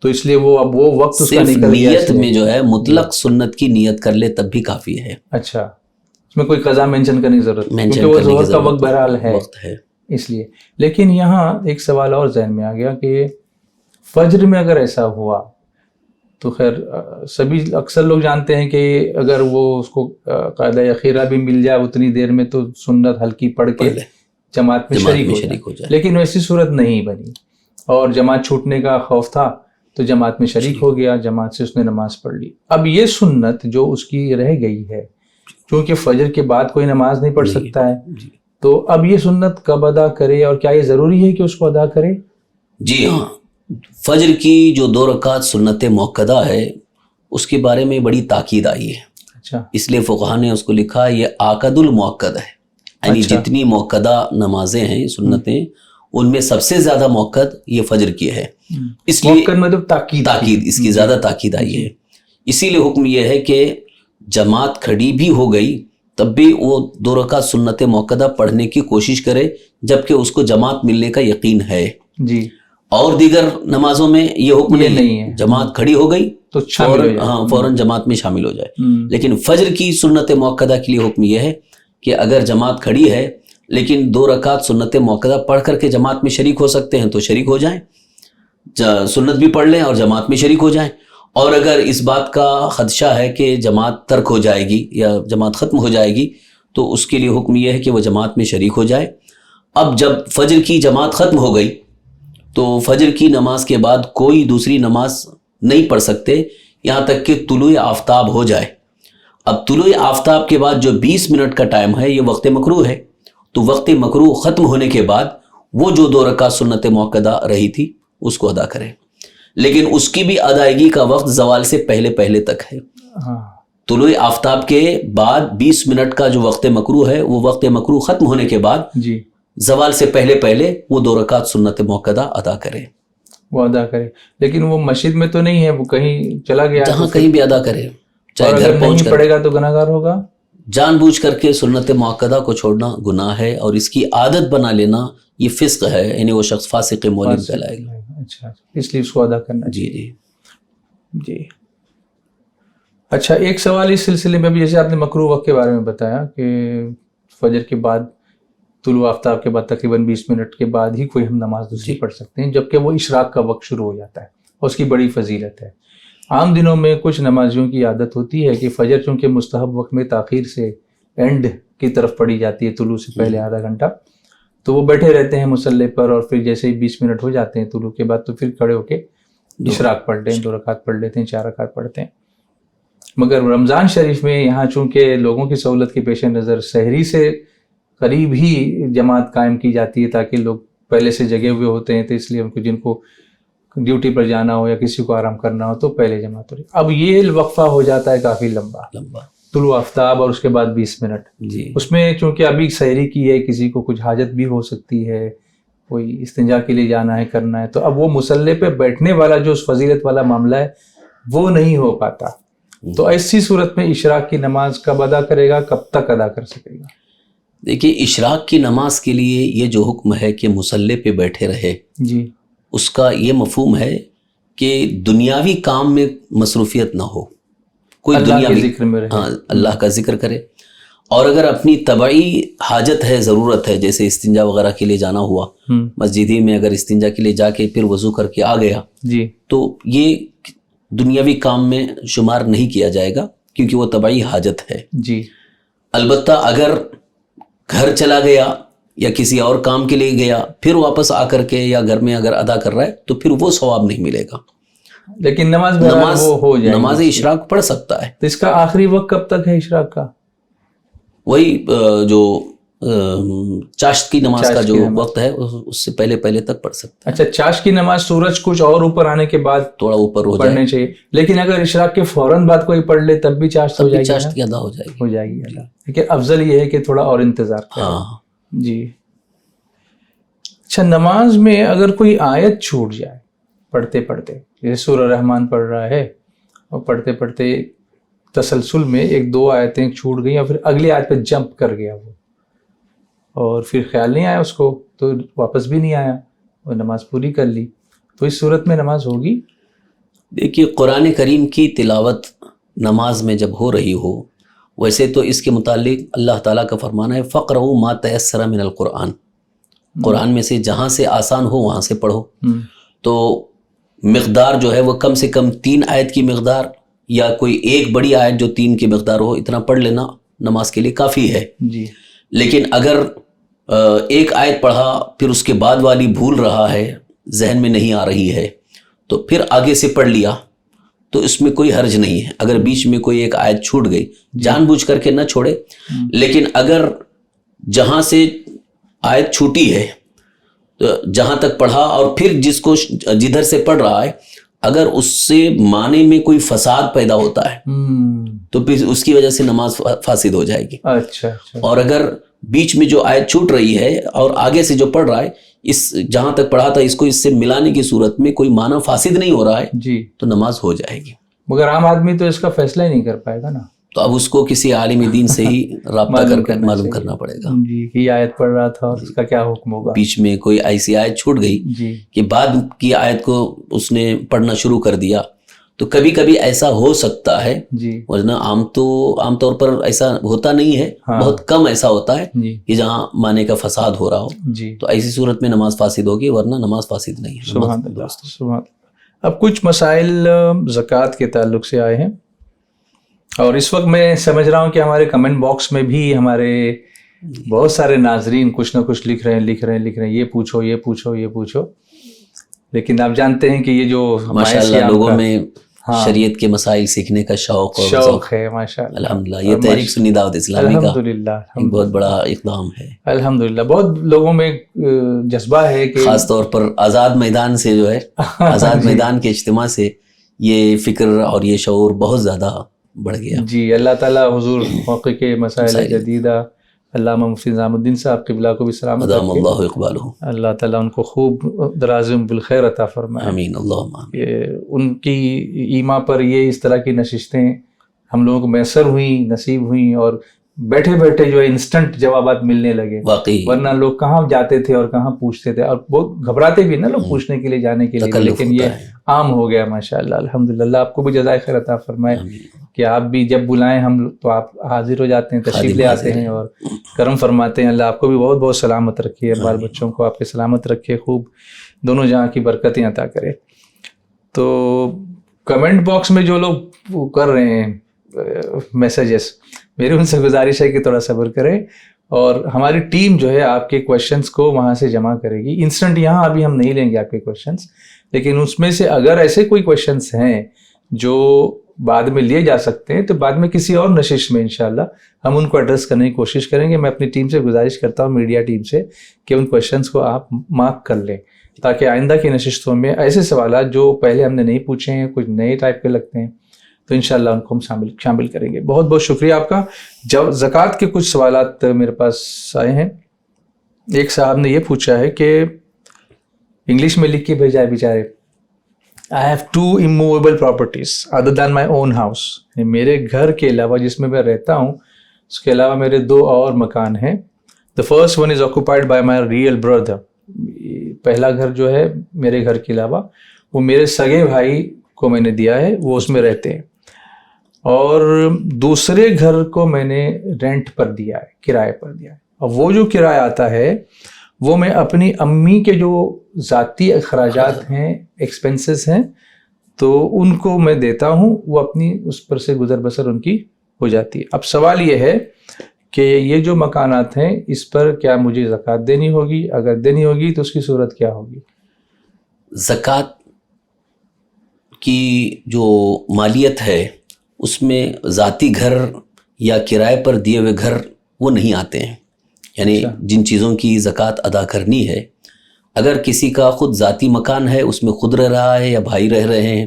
تو اس لیے وہ اب وہ وقت اس کا صرف نکل گیا، نیت میں جو ہے مطلق سنت کی نیت کر لے تب بھی کافی ہے، اچھا، اس میں کوئی قضا مینشن کرنے کی ضرورت نہیں، مینشن کیونکہ وہ کرنے کی ظہر کا ضرورت وقت بہرحال ہے وقت ہے۔ اس لیے۔ لیکن یہاں ایک سوال اور ذہن میں آ گیا کہ فجر میں اگر ایسا ہوا تو خیر سبھی اکثر لوگ جانتے ہیں کہ اگر وہ اس کو قاعدہ اخیرہ بھی مل جائے اتنی دیر میں تو سنت ہلکی پڑھ کے جماعت میں شریک ہو جائے، لیکن ویسی صورت نہیں بنی اور جماعت چھوٹنے کا خوف تھا تو جماعت میں شریک ہو گیا، جماعت سے اس نے نماز پڑھ لی۔ اب یہ سنت جو اس کی رہ گئی ہے، کیونکہ فجر کے بعد کوئی نماز نہیں پڑھ سکتا ہے، تو اب یہ سنت کب ادا کرے اور کیا یہ ضروری ہے کہ اس کو ادا کرے؟ جی ہاں، فجر کی جو 2 رکعت سنت موقدہ ہے اس کے بارے میں بڑی تاکید آئی ہے، اچھا، اس لیے فقہا نے اس کو لکھا یہ آکد الموقد ہے، یعنی جتنی موقدہ نمازیں ہیں سنتیں ان میں سب سے زیادہ موقد یہ فجر کی ہے، اس لیے موقع مطلب تاکید اس کی زیادہ تاکید آئی ہے، اسی لیے حکم یہ ہے کہ جماعت کھڑی بھی ہو گئی تب بھی وہ 2 رکعت سنت موقدہ پڑھنے کی کوشش کرے جبکہ اس کو جماعت ملنے کا یقین ہے۔ جی، اور دیگر نمازوں میں یہ حکم نہیں ہے، جماعت کھڑی ہو گئی تو شامل ہو جائے، فوراً جماعت میں شامل ہو جائے، لیکن فجر کی سنت موقدہ کے لیے حکم یہ ہے کہ اگر جماعت کھڑی ہے لیکن 2 رکعت سنت موقدہ پڑھ کر کے جماعت میں شریک ہو سکتے ہیں تو شریک ہو جائیں، سنت بھی پڑھ لیں اور جماعت میں شریک ہو جائیں، اور اگر اس بات کا خدشہ ہے کہ جماعت ترک ہو جائے گی یا جماعت ختم ہو جائے گی تو اس کے لیے حکم یہ ہے کہ وہ جماعت میں شریک ہو جائے۔ اب جب فجر کی جماعت ختم ہو گئی تو فجر کی نماز کے بعد کوئی دوسری نماز نہیں پڑھ سکتے یہاں تک کہ طلوع آفتاب ہو جائے۔ اب طلوع آفتاب کے بعد جو 20 منٹ کا ٹائم ہے یہ وقت مکروہ ہے، تو وقت مکروہ ختم ہونے کے بعد وہ جو 2 رکعت سنت موقدہ رہی تھی اس کو ادا کریں، لیکن اس کی بھی ادائیگی کا وقت زوال سے پہلے تک ہے۔ طلوع آفتاب کے بعد 20 منٹ کا جو وقت مکروہ ہے وہ وقت مکروہ ختم ہونے کے بعد جی، زوال سے پہلے وہ 2 رکعت سنت موقدہ ادا کرے، وہ ادا کرے، لیکن وہ مسجد میں تو نہیں ہے، وہ کہیں چلا گیا، جہاں کہیں بھی ادا کرے، چاہے اور گھر اگر پہنچ نہیں کر۔ پڑے گا تو گناہگار ہوگا؟ جان بوجھ کر کے سنت موقدہ کو چھوڑنا گناہ ہے اور اس کی عادت بنا لینا یہ فسق ہے، یعنی وہ شخص فاسق مولد کہلائے گا۔ اچھا، اس لیے اس کو ادا کرنا جی چاہیے۔ جی، اچھا، ایک سوال اس سلسلے میں بھی، جیسے آپ نے مکروہ وقت کے بارے میں بتایا کہ فجر کے بعد طلوع آفتاب کے بعد تقریباً 20 منٹ کے بعد ہی کوئی ہم نماز دوسری پڑھ سکتے ہیں، جبکہ وہ اشراق کا وقت شروع ہو جاتا ہے اور اس کی بڑی فضیلت ہے۔ عام دنوں میں کچھ نمازیوں کی عادت ہوتی ہے کہ فجر چونکہ مستحب وقت میں تاخیر سے اینڈ کی طرف پڑھی جاتی ہے، طلوع سے پہلے آدھا گھنٹہ، تو وہ بیٹھے رہتے ہیں مصلی پر، اور پھر جیسے ہی 20 منٹ ہو جاتے ہیں طلوع کے بعد تو پھر کھڑے ہو کے اشراق پڑھ لیں، 2 رکعت پڑھ لیتے ہیں، 4 رکعت پڑھتے ہیں۔ مگر رمضان شریف میں یہاں چونکہ لوگوں کی سہولت کے پیش نظر سحری سے قریب ہی جماعت قائم کی جاتی ہے تاکہ لوگ پہلے سے جگے ہوئے ہوتے ہیں، تو اس لیے ان کو جن کو ڈیوٹی پر جانا ہو یا کسی کو آرام کرنا ہو تو پہلے جماعت ہو رہی. اب یہ وقفہ ہو جاتا ہے کافی لمبا, طلوع آفتاب اور اس کے بعد 20 منٹ. جی اس میں چونکہ ابھی سحری کی ہے, کسی کو کچھ حاجت بھی ہو سکتی ہے, کوئی استنجا کے لیے جانا ہے کرنا ہے, تو اب وہ مصلی پہ بیٹھنے والا جو اس فضیلت والا معاملہ ہے وہ نہیں ہو پاتا. تو ایسی صورت میں اشراق کی نماز کب ادا کرے گا, کب تک ادا کر سکے گا؟ دیکھیے اشراق کی نماز کے لیے یہ جو حکم ہے کہ مصلی پہ بیٹھے رہے, جی, اس کا یہ مفہوم ہے کہ دنیاوی کام میں مصروفیت نہ ہو, کوئی اللہ کے دنیاوی ذکر میں رہے. ہاں اللہ کا ذکر کرے. اور اگر اپنی طبعی حاجت ہے, ضرورت ہے, جیسے استنجا وغیرہ کے لیے جانا ہوا, مسجد ہی میں اگر استنجا کے لیے جا کے پھر وضو کر کے آ گیا, جی, تو یہ دنیاوی کام میں شمار نہیں کیا جائے گا کیونکہ وہ طبعی حاجت ہے. جی, البتہ اگر گھر چلا گیا یا کسی اور کام کے لیے گیا, پھر واپس آ کر کے یا گھر میں اگر ادا کر رہا ہے تو پھر وہ ثواب نہیں ملے گا. لیکن نماز وہ ہو جائے گی. نماز اشراق پڑھ سکتا ہے. تو اس کا آخری وقت کب تک ہے اشراق کا؟ وہی جو چاشت کی نماز کا جو وقت ہے اس سے پہلے تک پڑھ سکتا ہے. اچھا, چاشت کی نماز سورج کچھ اور اوپر آنے کے بعد تھوڑا اوپر ہو پڑھنے چاہیے, لیکن اگر اشراق کے فوراً بعد کوئی پڑھ لے تب بھی چاشت ہو جائے گی. چاشت کی ادا ہو جائے گی. لیکن افضل یہ ہے کہ تھوڑا اور انتظار کریں. ہاں جی. اچھا, نماز میں اگر کوئی آیت چھوٹ جائے پڑھتے پڑھتے, جیسے سورہ رحمان پڑھ رہا ہے اور پڑھتے پڑھتے تسلسل میں 1-2 آیتیں چھوٹ گئیں اور پھر اگلی آیت پہ جمپ کر گیا وہ, اور پھر خیال نہیں آیا اس کو تو واپس بھی نہیں آیا اور نماز پوری کر لی, تو اس صورت میں نماز ہوگی؟ دیکھیے, قرآن کریم کی تلاوت نماز میں جب ہو رہی ہو, ویسے تو اس کے متعلق اللہ تعالیٰ کا فرمانا ہے فَقْرَؤُوا مَا تَيَسَّرَ مِنَ الْقُرْآنِ, قرآن میں سے جہاں سے آسان ہو وہاں سے پڑھو. تو مقدار جو ہے وہ کم سے کم 3 آیت کی مقدار یا کوئی ایک بڑی آیت جو 3 کی مقدار ہو, اتنا پڑھ لینا نماز کے لیے کافی ہے. جی. لیکن اگر ایک آیت پڑھا پھر اس کے بعد والی بھول رہا ہے, ذہن میں نہیں آ رہی ہے, تو پھر آگے سے پڑھ لیا تو اس میں کوئی حرج نہیں ہے. اگر بیچ میں کوئی ایک آیت چھوٹ گئی, جان بوجھ کر کے نہ چھوڑے, لیکن اگر جہاں سے آیت چھوٹی ہے تو جہاں تک پڑھا اور پھر جدھر سے پڑھ رہا ہے, اگر اس سے معنی میں کوئی فساد پیدا ہوتا ہے تو پھر اس کی وجہ سے نماز فاسد ہو جائے گی. اچھا. اور اگر بیچ میں جو آیت چھوٹ رہی ہے اور آگے سے جو پڑھ رہا ہے, اس جہاں تک پڑھا تھا اس کو اس سے ملانے کی صورت میں کوئی معنی فاسد نہیں ہو رہا ہے, جی, تو نماز ہو جائے گی. مگر عام آدمی تو اس کا فیصلہ ہی نہیں کر پائے گا نا, تو اب اس کو کسی عالم دین سے ہی رابطہ کر کے معلوم کرنا پڑے گا. جی, کہ آیت پڑھ رہا تھا اور اس کا کیا حکم ہوگا. بیچ میں کوئی ایسی آیت چھوٹ گئی جی, کہ بعد کی آیت کو اس نے پڑھنا شروع کر دیا, تو کبھی کبھی ایسا ہو سکتا ہے, جی, ورنہ عام طور پر ایسا ہوتا نہیں ہے, بہت کم ایسا ہوتا ہے کہ جہاں معنی کا فساد ہو رہا ہو. جی, تو ایسی صورت میں نماز فاسد ہوگی, ورنہ نماز فاسد نہیں ہے. سبحان اللہ, سبحان اللہ. اب کچھ مسائل زکوٰۃ کے تعلق سے آئے ہیں, اور اس وقت میں سمجھ رہا ہوں کہ ہمارے کمنٹ باکس میں بھی ہمارے بہت سارے ناظرین کچھ نہ کچھ لکھ رہے ہیں, یہ پوچھو. لیکن آپ جانتے ہیں کہ یہ جو ماشاء اللہ لوگوں میں شریعت کے مسائل سیکھنے کا شوق ہے, ماشاء اللہ, الحمدللہ. یہ تحریک سنی دعوت اسلامی کا ایک بہت بڑا اقدام ہے, الحمدللہ. بہت لوگوں میں جذبہ ہے کہ خاص طور پر آزاد میدان سے جو ہے, آزاد میدان کے اجتماع سے یہ فکر اور یہ شعور بہت زیادہ بڑھ گیا. جی, اللہ تعالیٰ حضور موقع کے مسائل جدیدہ علامہ مفتی نظام الدین صاحب قبلہ کو بھی سلامت ادام اللہ اقبالہ, اللہ تعالیٰ ان کو خوب دراز بالخیر عطا فرمائے. آمین اللہم آمین. ان کی ایما پر یہ اس طرح کی نشستیں ہم لوگوں کو میسر ہوئیں, نصیب ہوئیں, اور بیٹھے بیٹھے جو ہے انسٹنٹ جوابات ملنے لگے. واقعی, ورنہ لوگ کہاں جاتے تھے اور کہاں پوچھتے تھے, اور بہت گھبراتے بھی نا لوگ پوچھنے کے لیے, جانے کے لیے, لیکن یہ عام ہو گیا ماشاء اللہ, الحمدللہ. اللہ آپ کو بھی جزائے خیر عطا فرمائے کہ آپ بھی جب بلائیں ہم تو آپ حاضر ہو جاتے ہیں, تشریف لے آتے ہیں اور کرم فرماتے ہیں. اللہ آپ کو بھی بہت بہت سلامت رکھیے, بال بچوں کو آپ کے سلامت رکھے, خوب دونوں جہاں کی برکتیں عطا کرے. تو کمنٹ باکس میں جو لوگ کر رہے ہیں میسیجز, میری ان سے گزارش ہے کہ تھوڑا صبر کریں, اور ہماری ٹیم جو ہے آپ کے کویشچنس کو وہاں سے جمع کرے گی. انسٹنٹ یہاں ابھی ہم نہیں لیں گے آپ کے کویشچنس, لیکن اس میں سے اگر ایسے کوئی کویشچنس ہیں جو بعد میں لیے جا سکتے ہیں تو بعد میں کسی اور نشست میں انشاءاللہ ہم ان کو ایڈریس کرنے کی کوشش کریں گے. میں اپنی ٹیم سے گزارش کرتا ہوں, میڈیا ٹیم سے, کہ ان کویشچنس کو آپ مارک کر لیں تاکہ آئندہ کی نشستوں میں ایسے سوالات جو پہلے ہم نے نہیں پوچھے ہیں، کچھ نئے ٹائپ کے لگتے ہیں، تو انشاءاللہ ان کو ہم شامل کریں گے. بہت بہت شکریہ آپ کا. جب زکوٰۃ کے کچھ سوالات میرے پاس آئے ہیں. ایک صاحب نے یہ پوچھا ہے کہ انگلش میں لکھ کے بھیجا ہے بیچارے، I have 2 immovable properties other than my own house. میرے گھر کے علاوہ جس میں رہتا ہوں اس کے علاوہ میرے 2 اور مکان ہیں. The first one is occupied by my real brother. پہلا گھر جو ہے میرے گھر کے علاوہ وہ میرے سگے بھائی کو میں نے دیا ہے، وہ اس میں رہتے ہیں. اور دوسرے گھر کو میں نے رینٹ پر دیا ہے، کرائے پر دیا ہے. اور وہ جو کرایہ آتا ہے وہ میں اپنی امی کے جو ذاتی اخراجات ہیں، ایکسپنسز ہیں، تو ان کو میں دیتا ہوں، وہ اپنی اس پر سے گزر بسر ان کی ہو جاتی ہے. اب سوال یہ ہے کہ یہ جو مکانات ہیں اس پر کیا مجھے زکوٰۃ دینی ہوگی؟ اگر دینی ہوگی تو اس کی صورت کیا ہوگی؟ زکوٰۃ کی جو مالیت ہے اس میں ذاتی گھر یا کرائے پر دیے ہوئے گھر وہ نہیں آتے ہیں. یعنی جن چیزوں کی زکوٰۃ ادا کرنی ہے، اگر کسی کا خود ذاتی مکان ہے، اس میں خود رہ رہا ہے یا بھائی رہ رہے ہیں،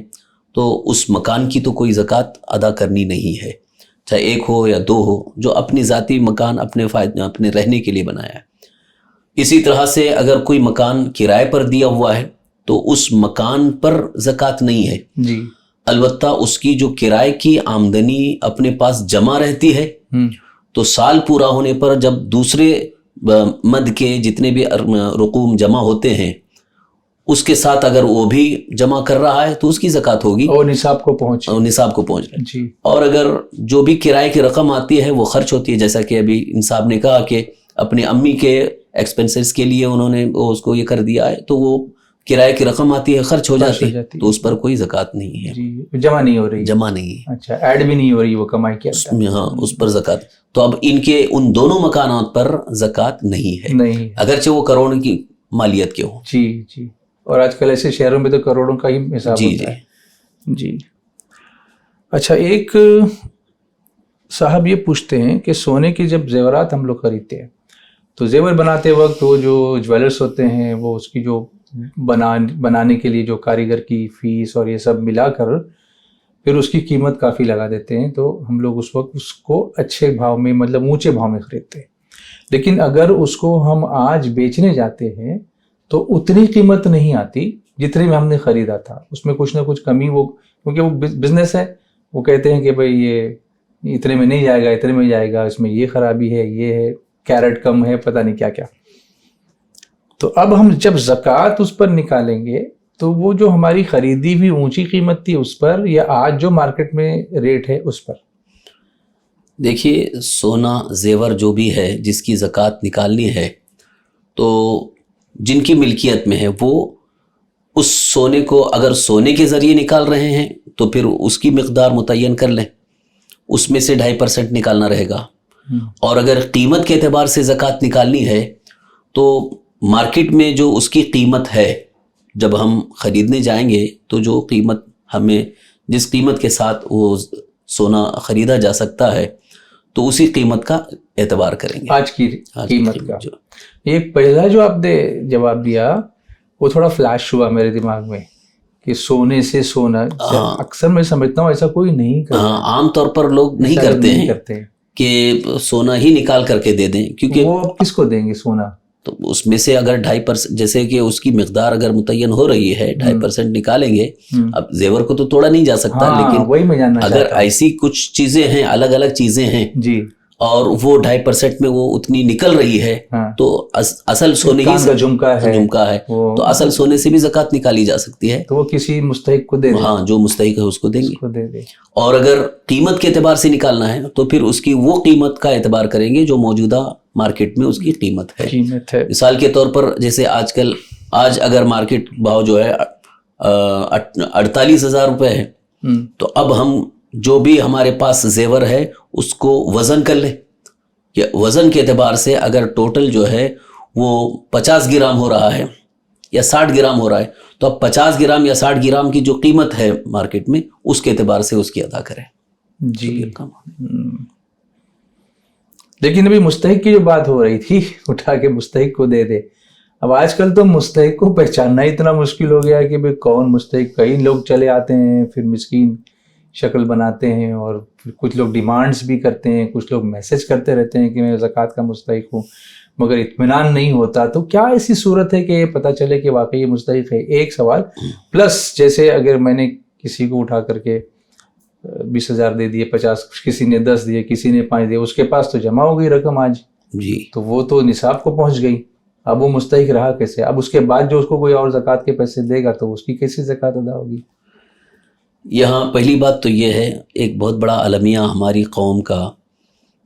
تو اس مکان کی تو کوئی زکوٰۃ ادا کرنی نہیں ہے، چاہے 1 ہو یا 2 ہو، جو اپنی ذاتی مکان اپنے رہنے کے لیے بنایا ہے. اسی طرح سے اگر کوئی مکان کرائے پر دیا ہوا ہے تو اس مکان پر زکوٰۃ نہیں ہے. جی. البتہ اس کی جو کرائے کی آمدنی اپنے پاس جمع رہتی ہے، تو سال پورا ہونے پر جب دوسرے مد کے جتنے بھی رقوم جمع ہوتے ہیں اس کے ساتھ اگر وہ بھی جمع کر رہا ہے تو اس کی زکوٰۃ ہوگی، اور نصاب کو پہنچ رہا ہے. جی. اور اگر جو بھی کرائے کی رقم آتی ہے وہ خرچ ہوتی ہے، جیسا کہ ابھی ان صاحب نے کہا کہ اپنی امی کے ایکسپنسز کے لیے انہوں نے اس کو یہ کر دیا ہے، تو وہ کرائے کی رقم آتی ہے، خرچ ہو جاتی ہے، تو اس پر کوئی زکوٰۃ نہیں ہے. جی. جمع نہیں ہو رہی. جمع نہیں ہے. اچھا. ایڈ بھی نہیں ہو رہی وہ کمائی کی. ہاں، اس پر زکوٰۃ. تو اب ان دونوں مکانات پر زکوٰۃ نہیں ہے، نہیں، اگرچہ وہ کروڑوں کی مالیت کے ہوں. جی. جی. اور آج کل ایسے شہروں میں تو کروڑوں کا ہی حساب ہوتا ہے. جی. اچھا. ایک صاحب یہ پوچھتے ہیں کہ سونے کے جب زیورات ہم لوگ خریدتے ہیں تو زیور بناتے وقت وہ جو جویلرس ہوتے ہیں وہ اس کی جو بنانے کے لیے جو کاریگر کی فیس اور یہ سب ملا کر پھر اس کی قیمت کافی لگا دیتے ہیں، تو ہم لوگ اس وقت اس کو اچھے بھاؤ میں، مطلب اونچے بھاؤ میں خریدتے ہیں. لیکن اگر اس کو ہم آج بیچنے جاتے ہیں تو اتنی قیمت نہیں آتی جتنے میں ہم نے خریدا تھا. اس میں کچھ نہ کچھ کمی، وہ کیونکہ وہ بزنس ہے، وہ کہتے ہیں کہ بھئی یہ اتنے میں نہیں جائے گا، اتنے میں جائے گا، اس میں یہ خرابی ہے، یہ ہے، کیرٹ کم ہے، پتہ نہیں کیا کیا. تو اب ہم جب زکوٰۃ اس پر نکالیں گے تو وہ جو ہماری خریدی ہوئی اونچی قیمت تھی اس پر، یا آج جو مارکیٹ میں ریٹ ہے اس پر؟ دیکھیے، سونا زیور جو بھی ہے جس کی زکوٰۃ نکالنی ہے، تو جن کی ملکیت میں ہے وہ اس سونے کو اگر سونے کے ذریعے نکال رہے ہیں تو پھر اس کی مقدار متعین کر لیں، اس میں سے 2.5% نکالنا رہے گا. اور اگر قیمت کے اعتبار سے زکوٰۃ نکالنی ہے تو مارکیٹ میں جو اس کی قیمت ہے، جب ہم خریدنے جائیں گے تو جو قیمت ہمیں، جس قیمت کے ساتھ وہ سونا خریدا جا سکتا ہے، تو اسی قیمت کا اعتبار کریں گے، آج کی قیمت کا. ایک پہلا جو آپ نے جواب دیا وہ تھوڑا فلیش ہوا میرے دماغ میں کہ سونے سے سونا، اکثر میں سمجھتا ہوں ایسا کوئی نہیں کرتا. عام طور پر لوگ نہیں کرتے ہیں کہ سونا ہی نکال کر کے دے دیں، کیونکہ وہ کس کو دیں گے سونا؟ تو اس میں سے اگر 2.5%، جیسے کہ اس کی مقدار اگر متعین ہو رہی ہے 2.5% نکالیں گے. اب زیور کو تو توڑا نہیں جا سکتا، لیکن اگر ایسی کچھ چیزیں ہیں، الگ الگ چیزیں ہیں جی، اور وہ 2.5% میں وہ اتنی نکل رہی ہے، تو اصل سونے ہی سے جھمکا ہے، تو اصل سونے سے بھی زکوٰۃ نکالی جا سکتی ہے. تو وہ کسی مستحق کو دے دیں. ہاں، جو مستحق ہے اس کو دیں گے. اور اگر قیمت کے اعتبار سے نکالنا ہے تو پھر اس کی وہ قیمت کا اعتبار کریں گے جو موجودہ مارکیٹ میں اس کی قیمت ہے. مثال کے طور پر جیسے آج اگر مارکیٹ بھاؤ جو ہے 48,000 روپے ہے، تو اب ہم جو بھی ہمارے پاس زیور ہے اس کو وزن کر لیں، کہ وزن کے اعتبار سے اگر ٹوٹل جو ہے وہ 50 گرام ہو رہا ہے یا 60 گرام ہو رہا ہے، تو اب 50 گرام یا 60 گرام کی جو قیمت ہے مارکیٹ میں، اس کے اعتبار سے اس کی ادا کریں. جی. لیکن ابھی مستحق کی جو بات ہو رہی تھی، اٹھا کے مستحق کو دے دے، اب آج کل تو مستحق کو پہچاننا اتنا مشکل ہو گیا ہے کہ بھئی کون مستحق. کئی لوگ چلے آتے ہیں پھر مسکین شکل بناتے ہیں اور پھر کچھ لوگ ڈیمانڈس بھی کرتے ہیں, کچھ لوگ میسج کرتے رہتے ہیں کہ میں زکوٰۃ کا مستحق ہوں, مگر اطمینان نہیں ہوتا. تو کیا ایسی صورت ہے کہ یہ پتہ چلے کہ واقعی یہ مستحق ہے؟ ایک سوال. پلس جیسے اگر میں نے کسی کو اٹھا کر کے 20,000 دے دیے, 50, کسی نے 10 دیے, کسی نے 5 دیے, اس کے پاس تو جمع ہو گئی رقم آج جی, تو وہ تو نصاب کو پہنچ گئی. اب وہ مستحق رہا کیسے؟ اب اس کے بعد جو اس کو کوئی اور زکوٰۃ کے پیسے دے گا تو اس کی کیسی زکوٰۃ ادا ہوگی؟ یہاں پہلی بات تو یہ ہے, ایک بہت بڑا المیہ ہماری قوم کا,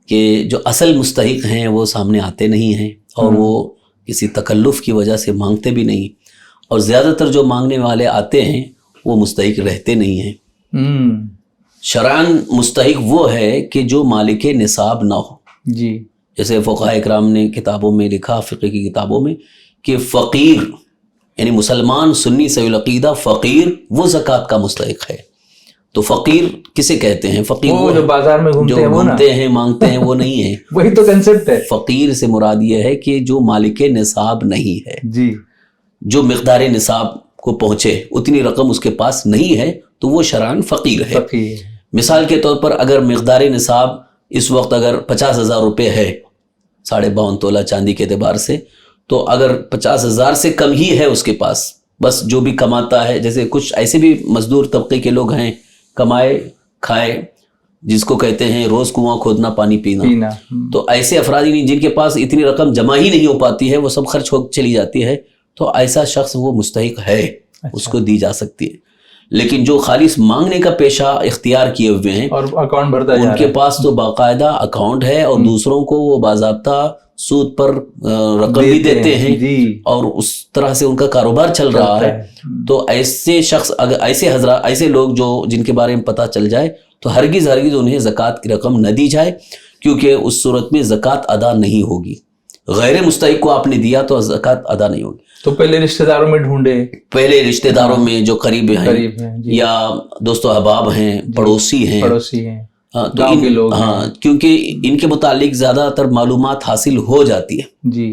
کہ جو اصل مستحق ہیں وہ سامنے آتے نہیں ہیں, اور وہ کسی تکلف کی وجہ سے مانگتے بھی نہیں, اور زیادہ تر جو مانگنے والے آتے ہیں وہ مستحق رہتے نہیں ہیں. شرعاً مستحق وہ ہے کہ جو مالک نصاب نہ ہو. جی, جیسے فقہاء اکرام نے کتابوں میں لکھا, فقہ کی کتابوں میں, کہ فقیر یعنی مسلمان سنی صحیح العقیدہ فقیر وہ زکوٰۃ کا مستحق ہے. تو فقیر کسے کہتے ہیں؟ فقیر وہ جو بازار میں گھومتے ہیں مانگتے ہیں وہ نہیں ہے. وہی تو کنسپٹ ہے. فقیر سے مراد یہ ہے کہ جو مالک نصاب نہیں ہے, جی, جو مقدار نصاب کو پہنچے اتنی رقم اس کے پاس نہیں ہے, تو وہ شرعاً فقیر ہے. مثال کے طور پر اگر مقدار نصاب اس وقت اگر 50,000 روپے ہے 52.5 تولہ چاندی کے اعتبار سے, تو اگر 50,000 سے کم ہی ہے اس کے پاس, بس جو بھی کماتا ہے, جیسے کچھ ایسے بھی مزدور طبقے کے لوگ ہیں, کمائے کھائے جس کو کہتے ہیں روز کنواں کھودنا پانی پینا, تو ایسے افراد نہیں جن کے پاس اتنی رقم جمع ہی نہیں ہو پاتی ہے, وہ سب خرچ ہو چلی جاتی ہے, تو ایسا شخص وہ مستحق ہے, اس کو دی جا سکتی ہے. لیکن جو خالص مانگنے کا پیشہ اختیار کیے ہوئے ہیں اور اکاؤنٹ بھرتا ہے, ان کے پاس تو باقاعدہ اکاؤنٹ ہے, اور دوسروں کو وہ باضابطہ سود پر رقم بھی دیتے ہیں, اور اس طرح سے ان کا کاروبار چل رہا ہے. تو ایسے شخص, اگر ایسے لوگ جو جن کے بارے میں پتہ چل جائے, تو ہرگز انہیں زکوٰۃ کی رقم نہ دی جائے, کیونکہ اس صورت میں زکوٰۃ ادا نہیں ہوگی. غیر مستحق کو آپ نے دیا تو زکوٰۃ ادا نہیں ہوگی. تو پہلے رشتہ داروں میں ڈھونڈے, پہلے رشتہ داروں میں جو قریب ہیں یا دوست و احباب ہیں, پڑوسی ہیں, گاؤں کے لوگ, ہاں, کیونکہ ان کے متعلق زیادہ تر معلومات حاصل ہو جاتی ہے. جی,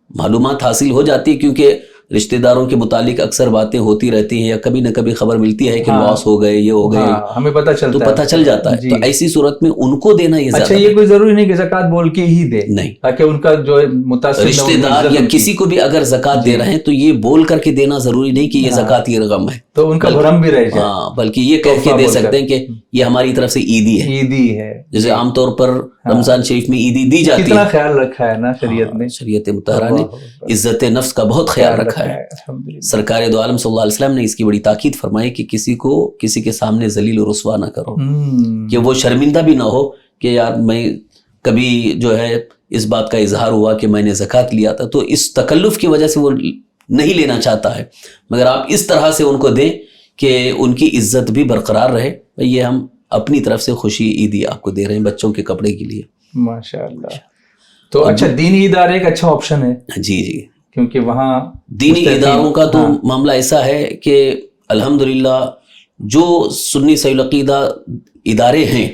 معلومات حاصل ہو جاتی ہے, کیونکہ رشتہ داروں کے متعلق اکثر باتیں ہوتی رہتی ہیں, یا کبھی نہ کبھی خبر ملتی ہے کہ لاس ہو گئے, یہ ہو گئے, ہمیں پتہ چلتا ہے, تو پتہ چل جاتا ہے. تو ایسی صورت میں ان کو دینا یہ اچھا, یہ کوئی ضروری نہیں کہ زکوٰۃ بول کے ہی دے, نہیں, تاکہ ان کا جو متاثر رشتہ دار یا کسی کو بھی اگر زکوٰۃ دے رہے ہیں تو یہ بول کر کے دینا ضروری نہیں کہ یہ زکوٰۃ کی رقم ہے, تو ان کا بھرم بھی رہ جائے. ہاں, بلکہ یہ کہہ کے دے سکتے ہیں کہ یہ ہماری طرف سے عیدی ہے. جیسے عام طور پر رمضان شریف میں عیدی دی جاتی ہے. کتنا خیال رکھا ہے نا شریعت نے, شریعت مطہرہ نے عزت نفس کا بہت خیال رکھا ہے. سرکار دو عالم صلی اللہ علیہ وسلم نے اس کی بڑی تاکید فرمائی کہ کسی کو کسی کے سامنے ذلیل و رسوا نہ کرو, کہ وہ شرمندہ بھی نہ ہو کہ یار میں کبھی جو ہے اس بات کا اظہار ہوا کہ میں نے زکوٰۃ لیا تھا, تو اس تکلف کی وجہ سے وہ نہیں لینا چاہتا ہے, مگر آپ اس طرح سے ان کو دیں کہ ان کی عزت بھی برقرار رہے. یہ ہم اپنی طرف سے خوشی عیدی آپ کو دے رہے ہیں بچوں کے کپڑے کے لیے. ماشاءاللہ. تو اچھا, دینی ادارے ایک اچھا آپشن ہے. جی جی, کیونکہ وہاں دینی اداروں کا تو معاملہ ایسا ہے کہ الحمدللہ جو سنی صحیح العقیدہ ادارے ہیں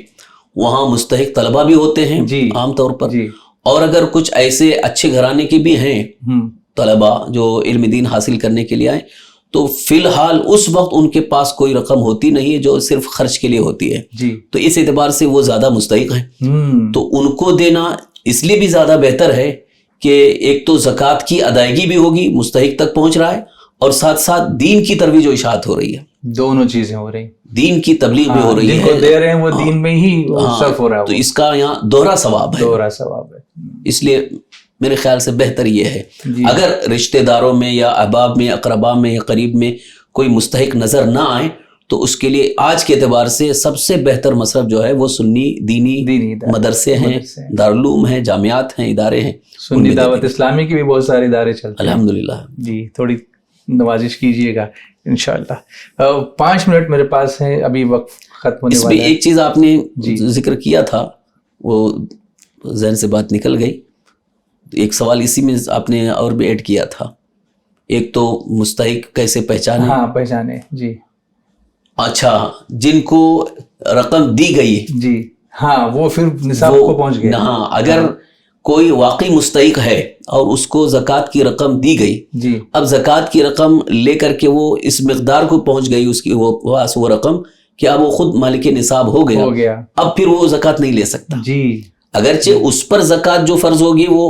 وہاں مستحق طلبہ بھی ہوتے ہیں عام طور پر, اور اگر کچھ ایسے اچھے گھرانے کے بھی ہیں طلبہ جو علم دین حاصل کرنے کے لیے آئے, تو فی الحال اس وقت ان کے پاس کوئی رقم ہوتی نہیں ہے جو صرف خرچ کے لیے ہوتی ہے, تو اس اعتبار سے وہ زیادہ مستحق ہیں. تو ان کو دینا اس لیے بھی زیادہ بہتر ہے کہ ایک تو زکوٰۃ کی ادائیگی بھی ہوگی, مستحق تک پہنچ رہا ہے, اور ساتھ ساتھ دین کی ترویج و اشاعت ہو رہی ہے. دونوں چیزیں ہو رہی, دین کی تبلیغ بھی ہو رہی ہے, جن کو دے رہے ہیں وہ دین میں ہی صرف ہو رہا ہے, تو اس کا یہاں دوہرا ثواب ہے. اس لیے میرے خیال سے بہتر یہ ہے اگر رشتہ داروں میں یا احباب میں, اقربا میں یا قریب میں کوئی مستحق نظر نہ آئے, تو اس کے لیے آج کے اعتبار سے سب سے بہتر مصرف جو ہے وہ سنی دینی مدرسے ہیں, دارالعلوم ہیں, جامعات ہیں, ادارے ہیں. سنی دعوت اسلامی کے بھی بہت سارے ادارے چلتے ہیں الحمدللہ. جی, تھوڑی نوازش کیجئے گا انشاءاللہ. 5 منٹ میرے پاس ہیں, ابھی وقت ختم ہونے والا ہے. اس میں ایک چیز آپ نے ذکر کیا تھا, وہ ذہن سے بات نکل گئی. ایک سوال اسی میں آپ نے اور بھی ایڈ کیا تھا, ایک تو مستحق کیسے پہچانے. ہاں, پہچانے. جی, اچھا, جن کو رقم دی گئی جی, ہاں, وہ پھر نصاب کو پہنچ گئے. ہاں, اگر کوئی واقعی مستحق ہے اور اس کو زکوٰۃ کی رقم دی گئی, جی اب زکوٰۃ کی رقم لے کر کے وہ اس مقدار کو پہنچ گئی اس کی وہ رقم کہ اب وہ خود مالک نصاب ہو گیا, اب پھر وہ زکوٰۃ نہیں لے سکتا. جی اگرچہ اس پر زکوٰۃ جو فرض ہوگی وہ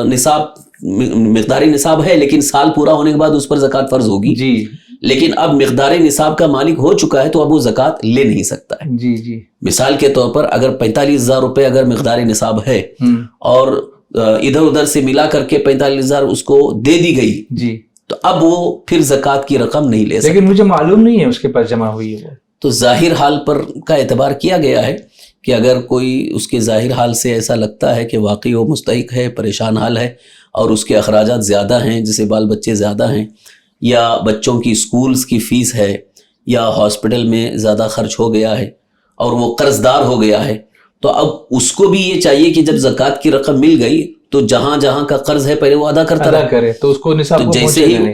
نصاب مقداری نصاب ہے, لیکن سال پورا ہونے کے بعد اس پر زکوٰۃ فرض ہوگی. جی لیکن اب مقدار نصاب کا مالک ہو چکا ہے تو اب وہ زکوٰۃ لے نہیں سکتا ہے. جی جی مثال کے طور پر اگر 45,000 روپے اگر مقدار نصاب ہے اور ادھر ادھر سے ملا کر کے 45,000 اس کو دے دی گئی, جی تو اب وہ پھر زکوٰۃ کی رقم نہیں لے سکتا. لیکن مجھے معلوم نہیں ہے اس کے پاس جمع ہوئی ہے وہ. تو ظاہر حال پر کا اعتبار کیا گیا ہے کہ اگر کوئی اس کے ظاہر حال سے ایسا لگتا ہے کہ واقعی وہ مستحق ہے, پریشان حال ہے اور اس کے اخراجات زیادہ ہیں, جیسے بال بچے زیادہ ہیں یا بچوں کی سکولز کی فیس ہے یا ہاسپٹل میں زیادہ خرچ ہو گیا ہے اور وہ قرض دار ہو گیا ہے, تو اب اس کو بھی یہ چاہیے کہ جب زکوٰۃ کی رقم مل گئی تو جہاں جہاں کا قرض ہے پہلے وہ ادا کرتا ادا کرے تو اس کو نصاب کو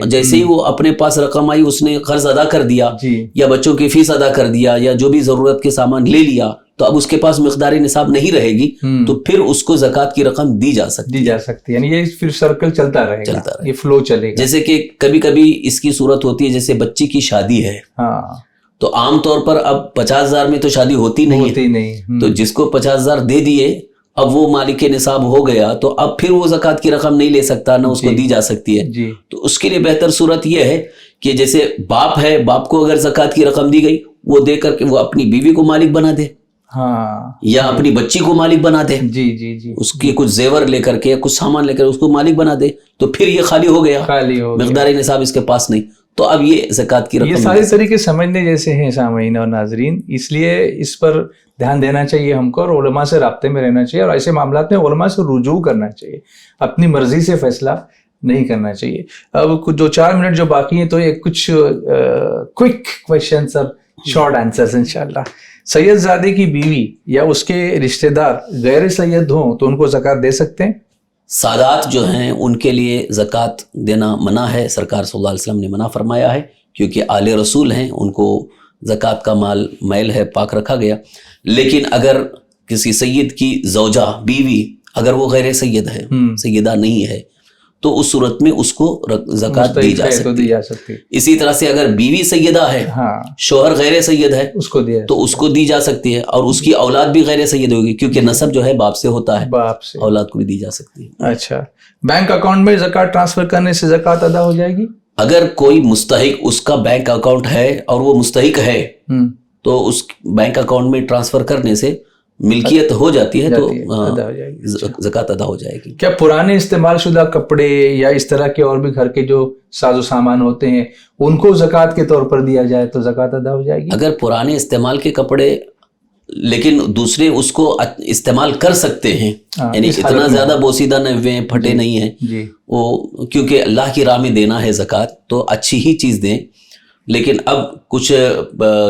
جیسے ہی وہ اپنے پاس رقم آئی اس نے قرض ادا کر دیا جی یا بچوں کی فیس ادا کر دیا یا جو بھی ضرورت کے سامان لے لیا, تو اب اس کے پاس مقدار نصاب نہیں رہے گی تو پھر اس کو زکوٰۃ کی رقم دی جا سکتی ہے. یعنی یہ پھر سرکل چلتا رہے گا, یہ فلو چلے گا. جیسے کہ کبھی کبھی اس کی صورت ہوتی ہے جیسے بچی کی شادی ہے, ہاں تو عام طور پر اب 50,000 میں تو شادی ہوتی نہیں ہے, تو جس کو 50,000 دے دیے اب وہ مالک نصاب ہو گیا تو اب پھر وہ زکوٰۃ کی رقم نہیں لے سکتا, نہ اس کو دی جا سکتی ہے. تو اس کے لیے بہتر صورت یہ ہے کہ جیسے باپ ہے, باپ کو اگر زکوٰۃ کی رقم دی گئی وہ دے کر کے وہ اپنی بیوی کو مالک بنا دے, ہاں یا اپنی بچی کو مالک بنا دے, جی جی جی اس کی کچھ زیور لے کر کے کچھ سامان لے کر اس کو مالک بنا دے, تو پھر یہ خالی ہو گیا, مقدار نصاب اس کے پاس نہیں, تو اب یہ زکوٰۃ کی رقم. یہ سارے طریقے سمجھنے جیسے ہیں سامعین اور ناظرین, اس لیے اس پر دھیان دینا چاہیے ہم کو اور علماء سے رابطے میں رہنا چاہیے اور ایسے معاملات میں علماء سے رجوع کرنا چاہیے, اپنی مرضی سے فیصلہ نہیں کرنا چاہیے. اب کچھ 2-4 منٹ جو باقی ہیں تو یہ کچھ کوئک کویشچنز اور شارٹ آنسرز انشاءاللہ. سید زادے کی بیوی یا اس کے رشتہ دار غیر سید ہوں تو ان کو زکوٰۃ دے سکتے ہیں؟ سادات جو ہیں ان کے لیے زکوٰۃ دینا منع ہے, سرکار صلی اللہ علیہ وسلم نے منع فرمایا ہے, کیونکہ آل رسول ہیں, ان کو زکوٰۃ کا مال میل ہے, پاک رکھا گیا. لیکن اگر کسی سید کی زوجہ بیوی اگر وہ غیر سید ہے, سیدہ نہیں ہے, تو اس صورت میں اس کو زکوٰۃ دی جا سکتی ہے. اسی طرح سے اگر بیوی سیدہ ہے, شوہر غیر سید ہے, تو اس کو دی جا سکتی ہے, اور اس کی اولاد بھی غیر سید ہوگی کیونکہ نسب جو ہے باپ سے ہوتا ہے, اولاد کو بھی دی جا سکتی ہے. اچھا, بینک اکاؤنٹ میں زکوٰۃ ٹرانسفر کرنے سے زکوٰۃ ادا ہو جائے گی؟ اگر کوئی مستحق اس کا بینک اکاؤنٹ ہے اور وہ مستحق ہے تو اس بینک اکاؤنٹ میں ٹرانسفر کرنے سے ملکیت ہو جاتی ہے تو زکوٰۃ ادا ہو جائے گی. کیا پرانے استعمال شدہ کپڑے یا اس طرح کے اور بھی گھر کے جو ساز و سامان ہوتے ہیں ان کو زکوٰۃ کے طور پر دیا جائے تو زکوٰۃ ادا ہو جائے گی؟ اگر پرانے استعمال کے کپڑے لیکن دوسرے اس کو استعمال کر سکتے ہیں, یعنی اتنا زیادہ بوسیدہ نہ ہوئے ہیں, پھٹے نہیں ہیں, وہ کیونکہ اللہ کی راہ میں دینا ہے زکوٰۃ تو اچھی ہی چیز دیں. لیکن اب کچھ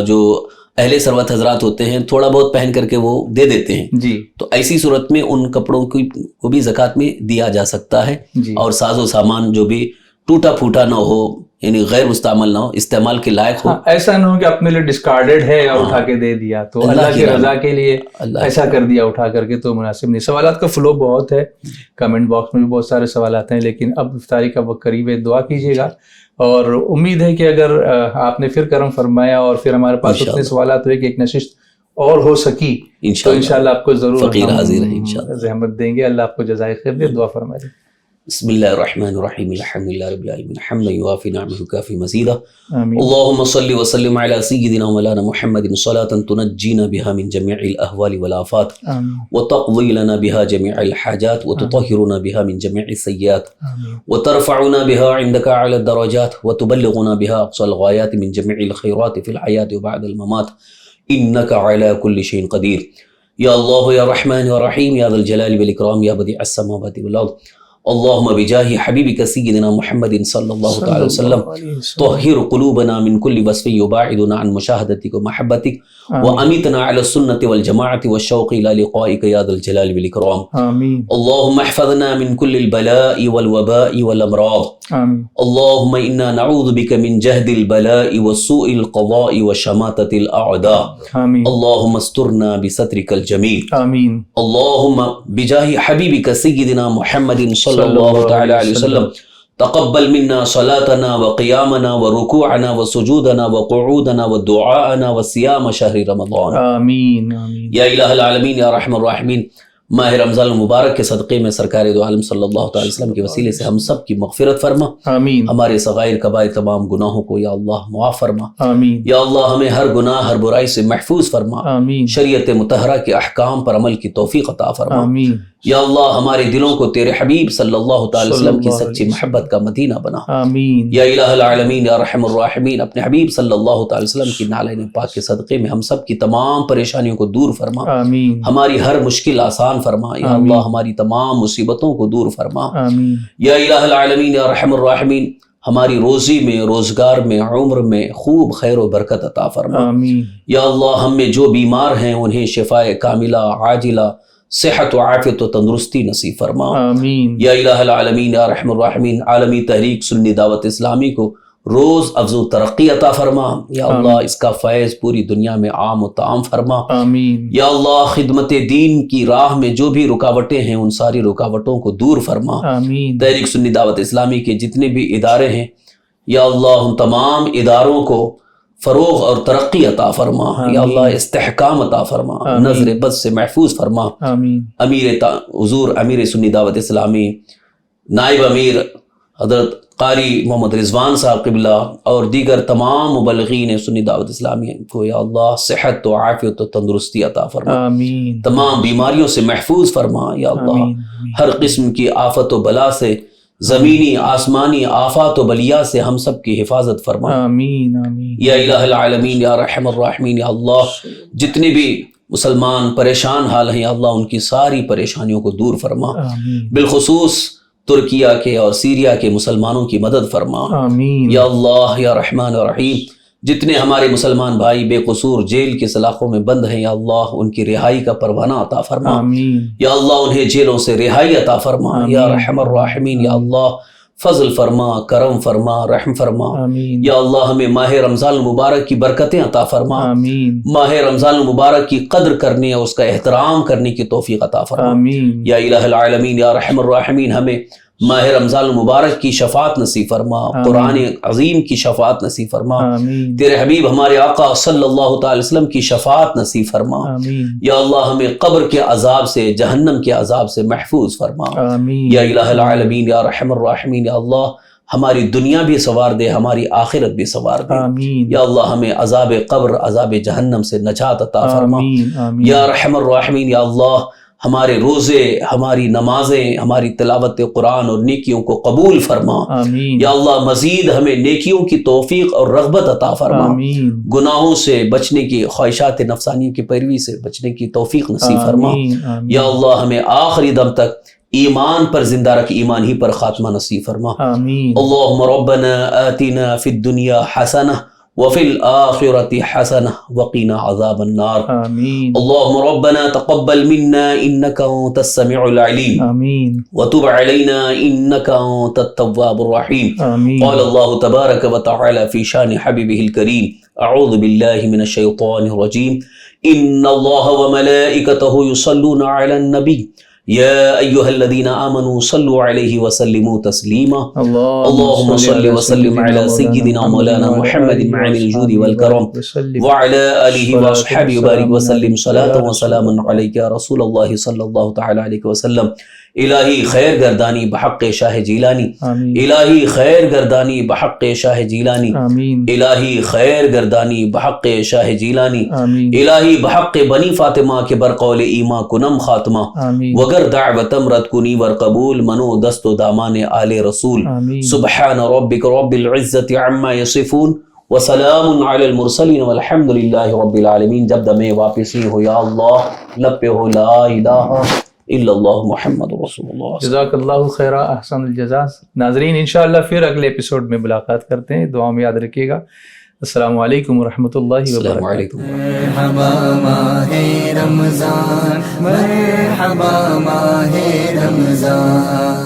جو اہل ثروت حضرات ہوتے ہیں تھوڑا بہت پہن کر کے وہ دے دیتے ہیں, تو ایسی صورت میں ان کپڑوں کو بھی زکوٰۃ میں دیا جا سکتا ہے. اور ساز و سامان جو بھی ٹوٹا پھوٹا نہ ہو, یعنی غیر مستعمل نہ ہو, استعمال کے لائق ہو. ایسا نہ ہو کہ اپنے لیے ڈسکارڈڈ ہے اور اٹھا کے دے دیا, تو اللہ کی رضا کے لیے ایسا کر دیا اٹھا کر کے تو مناسب نہیں. سوالات کا فلو بہت ہے, کمنٹ باکس میں بھی بہت سارے سوالات ہیں, لیکن اب افطاری کا وقت قریب ہے, دعا کیجیے گا. اور امید ہے کہ اگر آپ نے پھر کرم فرمایا اور پھر ہمارے پاس اتنے سوالات ہوئے کہ ایک نشست اور ہو سکی تو انشاءاللہ آپ کو ضرور رحمت دیں گے. اللہ آپ کو جزائے خیر دے. دعا فرمائے. بسم اللہ الرحمن الرحیم, الحمد للہ رب العالمین, حمدا یوافی نعمہ وکافی مزیدا. اللهم صل وسلم على سيدنا مولانا محمد صلاة تنجينا بها من جميع الأهوال والآفات وتقضي لنا بها جميع الحاجات وتطهرنا بها من جميع السيئات وترفعنا بها عندك على الدرجات وتبلغنا بها أقصى الغايات من جميع الخيرات في الحياة وبعد الممات إنك على كل شيء قدير. يا الله يا رحمن يا رحيم يا ذا الجلال والإكرام يا بديع السماوات والأرض. اللهم بجاه حبيبك سيدنا محمد صلى الله تعالى وسلم طهر قلوبنا من كل وصف يباعدنا عن مشاهدتك ومحبتك وأمتنا على السنة والجماعة والشوق إلى لقائك يا ذا الجلال والإكرام. آمين. اللهم احفظنا من كل البلاء والوباء والأمراض. آمين. اللهم إنا نعوذ بك من جهد البلاء وسوء القضاء وشماتة الأعداء. آمين. اللهم استرنا بسترك الجميل. آمين. اللهم بجاه حبيبك سيدنا محمد صلى الله تعالى عليه وسلم تقبل منا صلاتنا وقيامنا وركوعنا وسجودنا وقعودنا ودعاءنا وصيام شهر رمضان. آمین آمین. یا الہ العالمین یا رحم الراحمین، ماہ رمضان المبارک کے صدقے میں سرکار دو عالم صلی اللہ تعالی وسلم کے وسیلے سے ہم سب کی مغفرت فرما. آمین. ہمارے صغائر کبائر تمام گناہوں کو یا اللہ معاف فرما. آمین. یا اللہ ہمیں ہر گناہ ہر برائی سے محفوظ فرما. آمین. شریعت مطہرہ کے احکام پر عمل کی توفیق عطا فرما. آمین. یا اللہ ہمارے دلوں کو تیرے حبیب صلی اللہ تعالی وسلم کی سچی محبت کا مدینہ بنا. آمین. یا الہ العالمین یا رحم الراحمین، اپنے حبیب صلی اللہ تعالی وسلم کی نالین پاک کے صدقے میں ہم سب کی تمام پریشانیوں کو دور فرما. آمین. ہماری ہر مشکل آسان فرما. یا اللہ ہماری تمام مصیبتوں کو دور فرما. آمین. یا الہ العالمین یا رحم الراحمین، ہماری روزی میں، روزگار میں، عمر میں خوب خیر و برکت عطا فرما. آمین. یا اللہ ہم میں جو بیمار ہیں انہیں شفاء کاملہ عاجلہ، صحت و عافیت و تندرستی نصیب فرما. آمین. یا الہ العالمین یا رحم الراحمین، عالمی تحریک سنی دعوت اسلامی کو روز افزو ترقی عطا فرما. یا اللہ اس کا فیض پوری دنیا میں عام و تعام فرما. آمین. یا اللہ خدمت دین کی راہ میں جو بھی رکاوٹیں ہیں ان ساری رکاوٹوں کو دور فرما. آمین. تحریک سنی دعوت اسلامی کے جتنے بھی ادارے ہیں یا اللہ ان تمام اداروں کو فروغ اور ترقی عطا فرما. یا اللہ استحکام عطا فرما. نظر بد سے محفوظ فرما. آمین. حضور امیر سنی دعوت اسلامی، نائب امیر حضرت قاری محمد رضوان صاحب قبلہ اور دیگر تمام مبلغین سنی دعوت اسلامی کو یا اللہ صحت و عافیت و تندرستی عطا فرما. آمین. تمام بیماریوں سے محفوظ فرما. یا اللہ ہر قسم کی آفت و بلا سے، زمینی آسمانی آفات و بلیات سے ہم سب کی حفاظت فرما. آمین. آمین. یا الہ العالمین یا رحم الراحمین، یا اللہ جتنے بھی مسلمان پریشان حال ہیں یا اللہ ان کی ساری پریشانیوں کو دور فرما. آمین. بالخصوص ترکیہ کے اور سیریا کے مسلمانوں کی مدد فرما. آمین. یا اللہ یا رحمان و رحیم، جتنے ہمارے مسلمان بھائی بے قصور جیل کے سلاخوں میں بند ہیں یا اللہ ان کی رہائی کا پروانہ عطا فرما. آمین. یا اللہ انہیں جیلوں سے رہائی عطا فرما. یا رحم الراحمین، یا اللہ فضل فرما، کرم فرما، رحم فرما. آمین. یا اللہ ہمیں ماہ رمضان المبارک کی برکتیں عطا فرما. آمین. ماہ رمضان المبارک کی قدر کرنے اور اس کا احترام کرنے کی توفیق عطا فرما. آمین. یا الہ العالمین یا رحم الراحمین، ہمیں ماہ رمضان المبارک کی شفاعت نصیب فرما. قرآن عظیم کی شفاعت نصیب فرما. آمین. تیرے حبیب ہمارے آقا صلی اللہ تعالی وسلم کی شفاعت نصیب فرما. آمین. یا اللہ ہمیں قبر کے عذاب سے، جہنم کے عذاب سے محفوظ فرما. آمین. یا الہ العالمین یا رحم الراحمین، یا اللہ ہماری دنیا بھی سنوار دے، ہماری آخرت بھی سنوار دے. آمین. یا اللہ ہمیں عذاب قبر، عذاب جہنم سے نجات عطا فرما. آمین. آمین. یا رحم الراحمین، یا اللہ ہمارے روزے، ہماری نمازیں، ہماری تلاوت قرآن اور نیکیوں کو قبول فرما. آمین. یا اللہ مزید ہمیں نیکیوں کی توفیق اور رغبت عطا فرما. آمین. گناہوں سے بچنے کی، خواہشات نفسانی کی پیروی سے بچنے کی توفیق نصیب فرما. آمین. آمین. یا اللہ ہمیں آخری دم تک ایمان پر زندہ رکھ، ایمان ہی پر خاتمہ نصیب فرما. آمین. اللہم ربنا آتنا فی الدنیا حسنہ وفی الآخرۃ حسنہ وقنا عذاب النار. آمین. اللہم ربنا تقبل منا انک انت السمیع العلیم آمین. وتب علینا انک انت التواب الرحیم. آمین. قال اللہ تبارک وتعالی فی شان حبیبہ الکریم اعوذ باللہ من الشیطان الرجیم ان اللہ وملائکتہ یصلون علی النبی یا ایہا الذین آمنوا صلوا علیہ وسلموا تسلیما. اللہم صل وسلم علی سیدنا مولانا محمد معین الجود والکرم وعلی آلہ واصحابہ وبارک وسلم صلاۃ وسلام علیک یا رسول اللہ صلی اللہ تعالی علیہ وسلم. الہی خیر گردانی بحق شاہ جیلانی. آمین. الہی خیر گردانی بحق شاہ جیلانی. آمین. الہی خیر گردانی بحق شاہ جیلانی. آمین. الہی بحق بنی فاطمہ کے برقول ایما کنم خاتمہ. آمین. وگر دعوتم رد کنی ور قبول منو دست و دامان آل رسول. آمین. سبحان ربک رب العزت عما یصفون وسلام علی المرسلین والحمد للہ رب العالمین. جب دمیں واپسی ہو یا اللہ لب پہ ہو لا الہ الا اللہ محمد رسول اللہ. جزاک اللہ خیر، احسن الجزا. ناظرین انشاءاللہ پھر اگلے ایپیسوڈ میں ملاقات کرتے ہیں. دعا میں یاد رکھیے گا. السلام علیکم ورحمۃ اللہ السلام وبرکاتہ. علیکم. مرحبا ماہ رمضان، مرحبا ماہ رمضان.